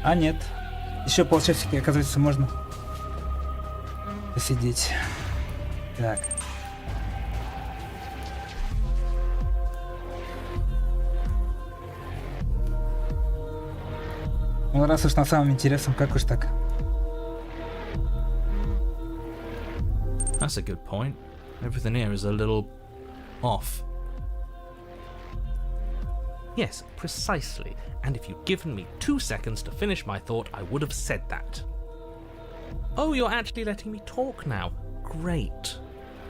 А нет, еще полчасика, оказывается, можно посидеть. Так. Ну, раз уж на самом интересном, как уж так. That's a good point. Everything here is a little off. Yes, precisely. And if you'd given me 2 seconds to finish my thought, I would have said that. Oh, you're actually letting me talk now. Great.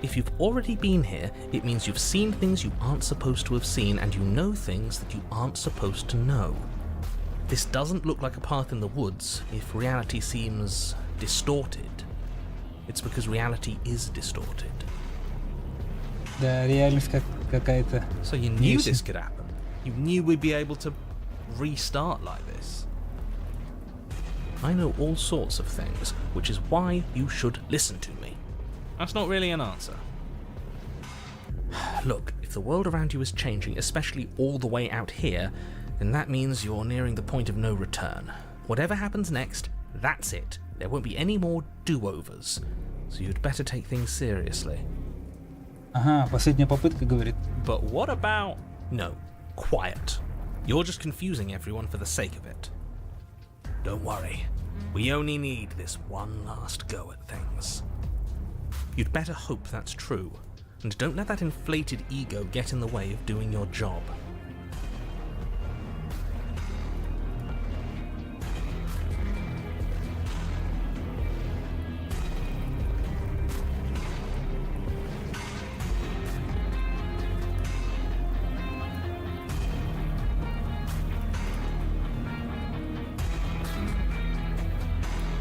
If you've already been here, it means you've seen things you aren't supposed to have seen, and you know things that you aren't supposed to know. This doesn't look like a path in the woods if reality seems distorted. It's because reality is distorted. Да, реальность какая-то. So you knew Ничего. this could happen. You knew we'd be able to restart like this. I know all sorts of things, which is why you should listen to me. That's not really an answer. Look, if the world around you is changing, especially all the way out here, then that means you're nearing the point of no return. Whatever happens next, that's it. There won't be any more do-overs. So you'd better take things seriously. Ага, последняя попытка, говорит. But what about... No, quiet. You're just confusing everyone for the sake of it. Don't worry. We only need this one last go at things. You'd better hope that's true, and don't let that inflated ego get in the way of doing your job.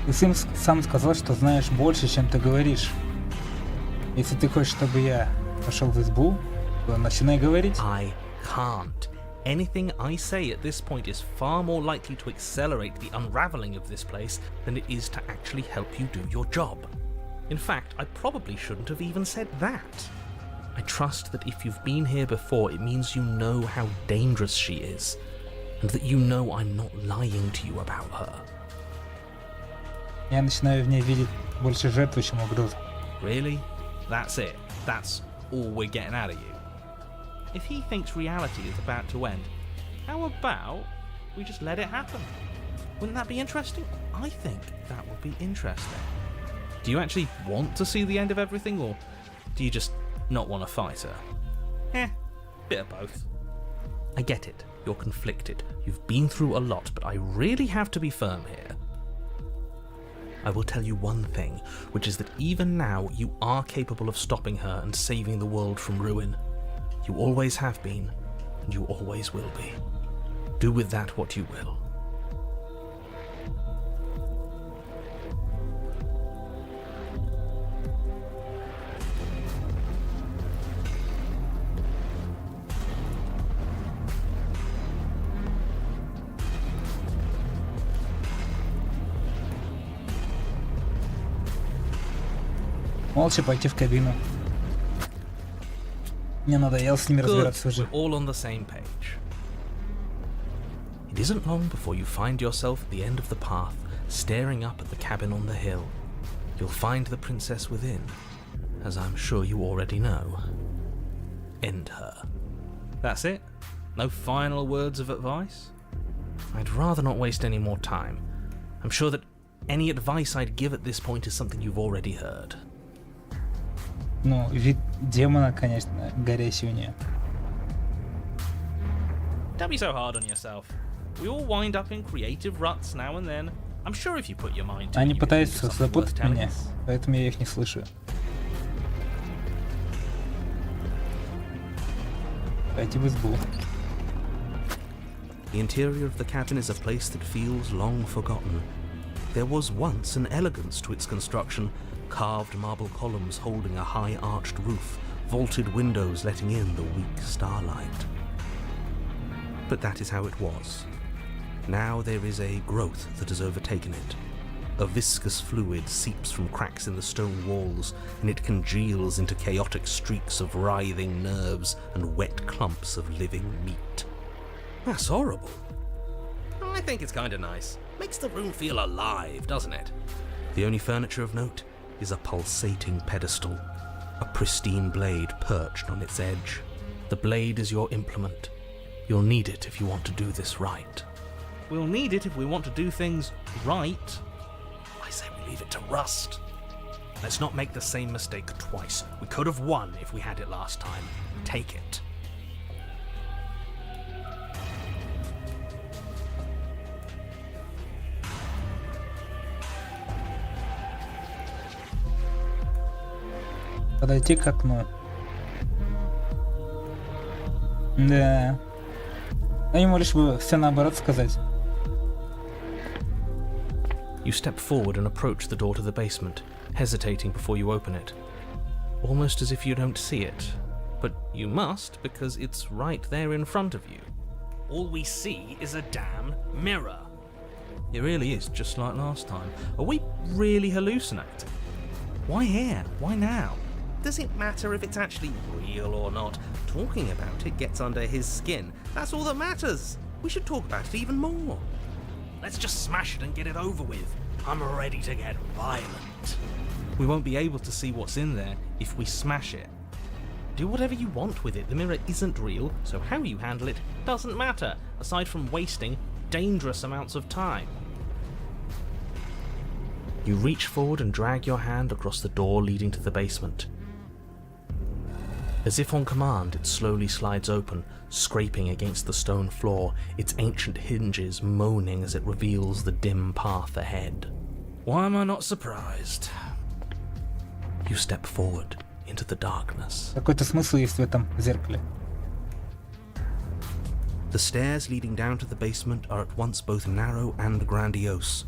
Ты сам сказал, что знаешь больше, чем ты говоришь. Если ты хочешь, чтобы я пошел в избу, то начинай говорить. I can't. Anything I say at this point is far more likely to accelerate the unraveling of this place than it is to actually help you do your job. In fact, I probably shouldn't have even said that. I trust that if you've been here before, it means you know how dangerous she is, and that you know I'm not lying to you about her. Я начинаю в ней видеть больше жертвы, чем угрозы. Really? That's it? That's all we're getting out of you? If he thinks reality is about to end, how about we just let it happen? Wouldn't that be interesting? I think that would be interesting. Do you actually want to see the end of everything, or do you just not want to fight her? Bit of both. I get it. You're conflicted. You've been through a lot, but I really have to be firm here. I will tell you one thing, which is that even now you are capable of stopping her and saving the world from ruin. You always have been, and you always will be. Do with that what you will. Молча пойти в кабину. Мне надоело с ними Good, разбираться we're уже. all on the same page. It isn't long before you find yourself at the end of the path, staring up at the cabin on the hill. You'll find the princess within, as I'm sure you already know. End her. That's it? No final words of advice? I'd rather not waste any more time. I'm sure that any advice I'd give at this point is something you've already heard. Ну, вид демона, конечно, горящий у нее. Don't be so hard on yourself. We all wind up in creative ruts now and then. I'm sure if you put your mind to it, Они you can think of пытаются something worth запутать telling меня, us. поэтому я их не слышу. Пойти в избу. The interior of the cabin is a place that feels long forgotten. There was once an elegance to its construction, carved marble columns holding a high arched roof, vaulted windows letting in the weak starlight. But that is how it was. Now there is a growth that has overtaken it. A viscous fluid seeps from cracks in the stone walls, and it congeals into chaotic streaks of writhing nerves and wet clumps of living meat. That's horrible. I think it's kind of nice. Makes the room feel alive, doesn't it? The only furniture of note is a pulsating pedestal, a pristine blade perched on its edge. The blade is your implement. You'll need it if you want to do this right. We'll need it if we want to do things right. I say we leave it to rust. Let's not make the same mistake twice. We could have won if we had it last time. Take it. Подойти к окну. Да. Ну ему лишь бы все наоборот сказать. You step forward and approach the door to the basement, hesitating before you open it. Almost as if you don't see it. But you must, because it's right there in front of you. All we see is a damn mirror. It really is just like last time. Are we really hallucinating? Why here? Why now? Does it matter if it's actually real or not? Talking about it gets under his skin. That's all that matters. We should talk about it even more. Let's just smash it and get it over with. I'm ready to get violent. We won't be able to see what's in there if we smash it. Do whatever you want with it. The mirror isn't real, so how you handle it doesn't matter, aside from wasting dangerous amounts of time. You reach forward and drag your hand across the door leading to the basement. As if on command, it slowly slides open, scraping against the stone floor, its ancient hinges moaning as it reveals the dim path ahead. Why am I not surprised? You step forward into the darkness. Какой-то смысл есть в этом зеркале. The stairs leading down to the basement are at once both narrow and grandiose.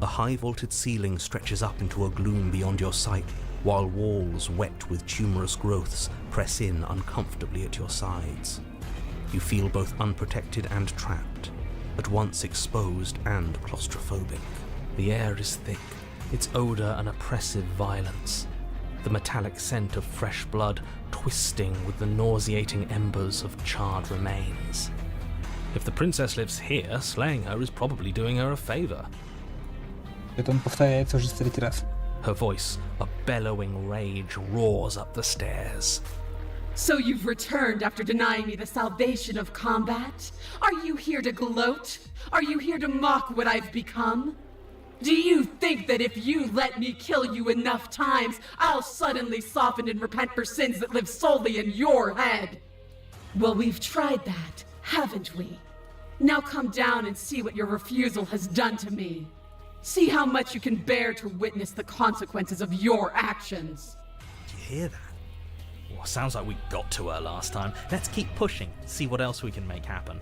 A high-vaulted ceiling stretches up into a gloom beyond your sight, while walls wet with tumorous growths press in uncomfortably at your sides. You feel both unprotected and trapped, at once exposed and claustrophobic. The air is thick, its odour an oppressive violence, the metallic scent of fresh blood twisting with the nauseating embers of charred remains. If the princess lives here, slaying her is probably doing her a favour. Это он повторяется уже в третий раз. Her voice, a bellowing rage, roars up the stairs. So you've returned after denying me the salvation of combat? Are you here to gloat? Are you here to mock what I've become? Do you think that if you let me kill you enough times, I'll suddenly soften and repent for sins that live solely in your head? Well, we've tried that, haven't we? Now come down and see what your refusal has done to me. See how much you can bear to witness the consequences of your actions. Did you hear that? Well, sounds like we got to her last time. Let's keep pushing, see what else we can make happen.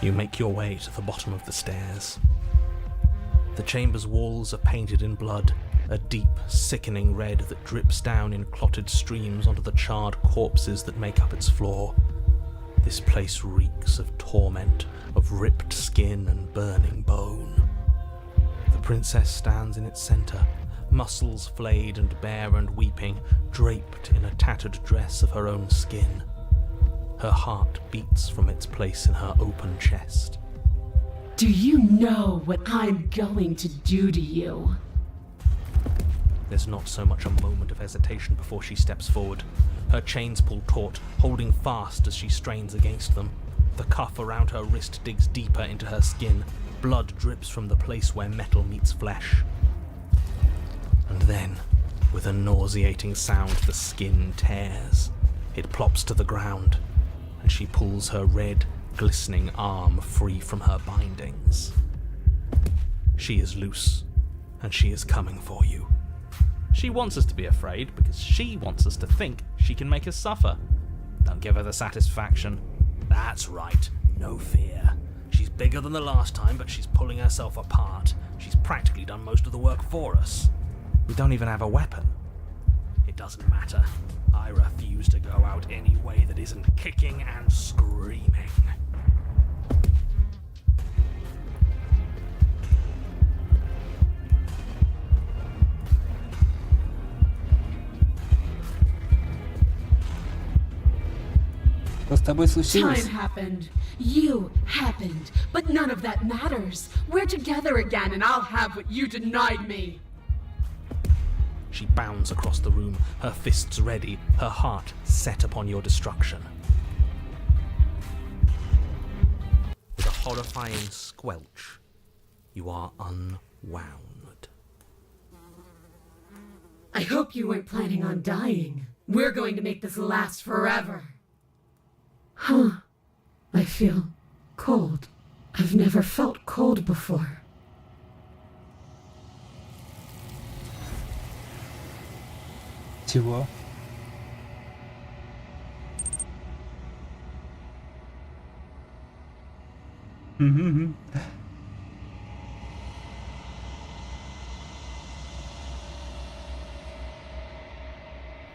You make your way to the bottom of the stairs. The chamber's walls are painted in blood, a deep, sickening red that drips down in clotted streams onto the charred corpses that make up its floor. This place reeks of torment, of ripped skin and burning bone. The princess stands in its centre, muscles flayed and bare and weeping, draped in a tattered dress of her own skin. Her heart beats from its place in her open chest. Do you know what I'm going to do to you? There's not so much a moment of hesitation before she steps forward. Her chains pull taut, holding fast as she strains against them. The cuff around her wrist digs deeper into her skin. Blood drips from the place where metal meets flesh. And then, with a nauseating sound, the skin tears. It plops to the ground, and she pulls her red, glistening arm free from her bindings. She is loose, and she is coming for you. She wants us to be afraid because she wants us to think she can make us suffer. Don't give her the satisfaction. That's right, no fear. She's bigger than the last time, but she's pulling herself apart. She's practically done most of the work for us. We don't even have a weapon. It doesn't matter. I refuse to go out any way that isn't kicking and screaming. Что с тобой случилось? Time happened. You happened. But none of that matters. We're together again and I'll have what you denied me. She bounds across the room, her fists ready, her heart set upon your destruction. With a horrifying squelch, you are unwound. I hope you weren't planning on dying. We're going to make this last forever. Huh. I feel cold. I've never felt cold before. Чего? Мгм.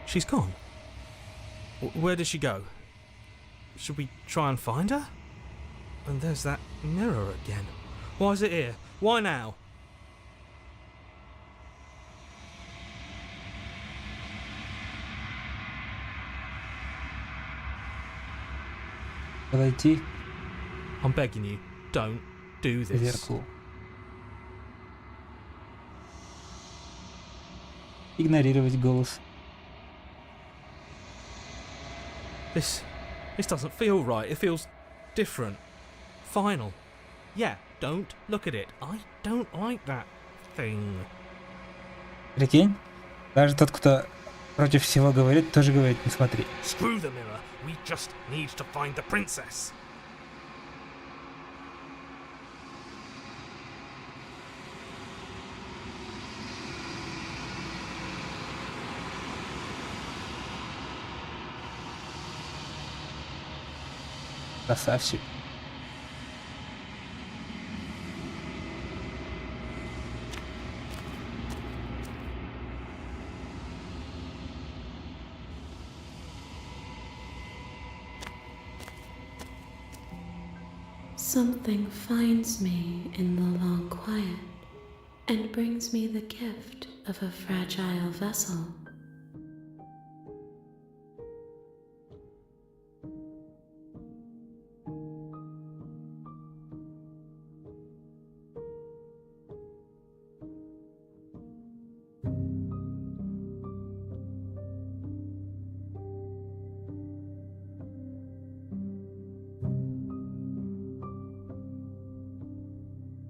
She's gone. Where did she go? Should we try and find her? And there's that mirror again. Why is it here? Why now? Подойти I'm begging you, don't do к this. зеркалу. Игнорировать голос. This doesn't feel right. It feels different. Final. Yeah, don't look at it. I don't like that thing. Прикинь, даже тот, кто против всего говорит, тоже говорит, не смотри. Screw the mirror. We just need to find the princess. Красавчик. Something finds me in the long quiet and brings me the gift of a fragile vessel.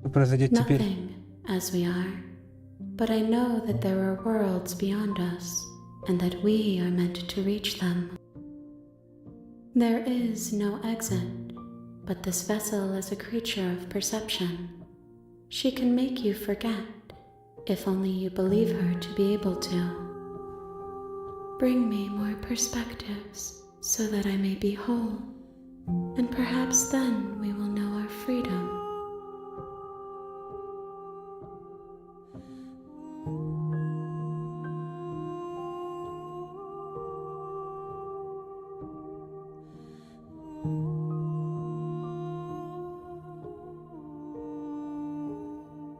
Что произойдет теперь? Nothing as we are, but I know that there are worlds beyond us and that we are meant to reach them. There is no exit, but this vessel is a creature of perception. She can make you forget, if only you believe her to be able to. Bring me more perspectives so that I may be whole, and perhaps then we will know our freedom.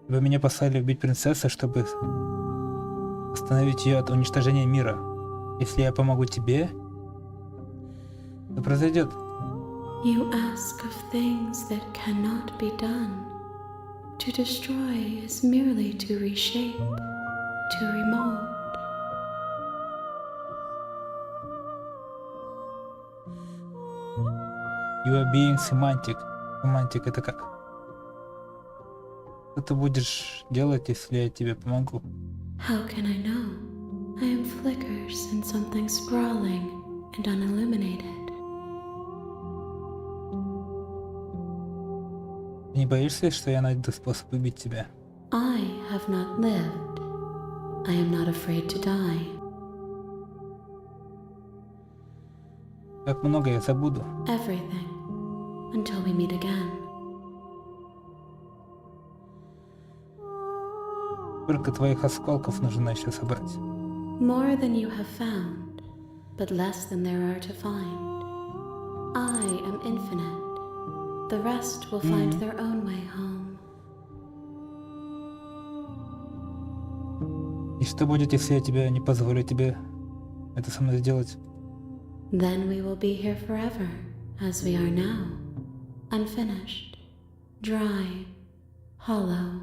Вы меня послали убить принцессу, чтобы остановить ее от уничтожения мира. Если я помогу тебе, что произойдет? You ask of things that cannot be done. To destroy is merely to reshape, to remold. You are being semantic. Семантик это как? Что ты будешь делать, если я тебе помогу? How can I know? I am flickers in something sprawling and unilluminated. Ты не боишься, что я найду способ убить тебя? I have not lived. I am not afraid to die. Как много я забуду. Everything. Until we meet again. Сколько твоих осколков нужно еще собрать? More than you have found, but less than there are to find. I am infinite. The rest will find their own way home. И что будет, если я тебе не позволю тебе это со мной сделать? Then we will be here forever, as we are now. Unfinished, dry, hollow.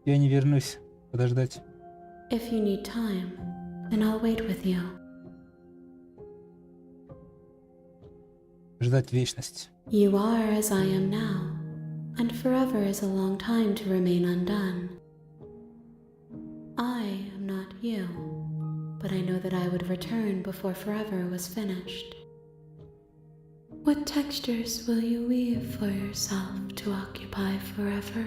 Я не вернусь. Подождать. If you need time, then I'll wait with you. Ждать вечность. You are as I am now, and forever is a long time to remain undone. I am not you, but I know that I would return before forever was finished. What textures will you weave for yourself to occupy forever?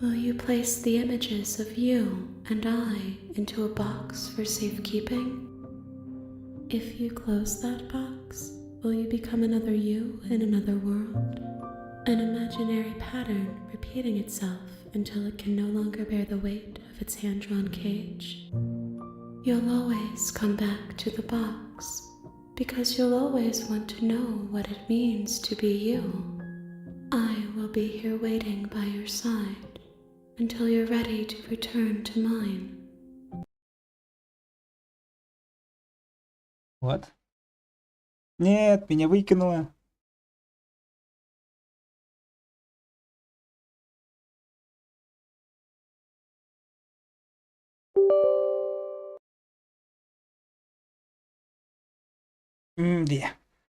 Will you place the images of you and I into a box for safekeeping? If you close that box, will you become another you in another world? An imaginary pattern repeating itself until it can no longer bear the weight of its hand-drawn cage? You'll always come back to the box, because you'll always want to know what it means to be you. I will be here waiting by your side until you're ready to return to mine. Вот. Нет, меня выкинуло. Где?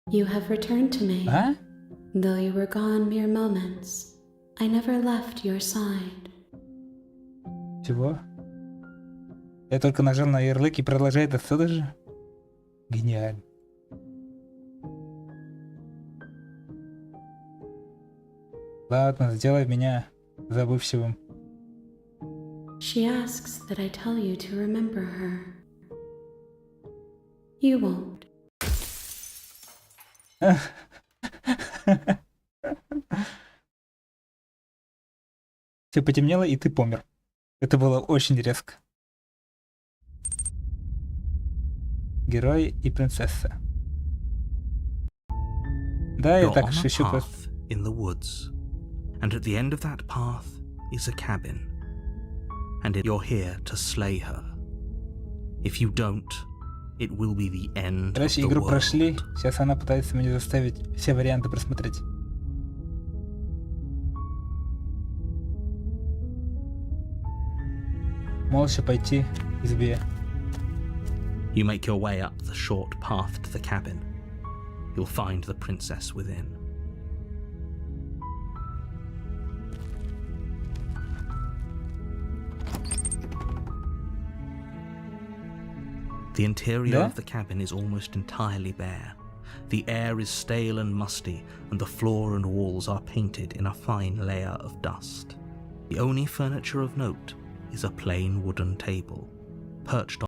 You have returned to me. А? Though you were gone mere moments, I never left your side. Чего? Я только нажал на ярлык и продолжает отсюда же? Гениально. Ладно, сделай меня забывчивым. She asks that I tell you to remember her. You won't. Все потемнело, и ты помер. Это было очень резко. Герой и принцесса. Да, я You're так on a шучу path просто. in the woods, and at the end of that path is a cabin. And you're here to slay her. If you don't, it will be the end of Короче, the игру world. прошли. Сейчас она пытается меня заставить все варианты просмотреть. Молча пойти к избе. You make your way up the short path to the cabin. You'll find the princess within. The interior Да? of the cabin is almost entirely bare. The air is stale and musty, and the floor and walls are painted in a fine layer of dust. The only furniture of note is a plain wooden table, perched on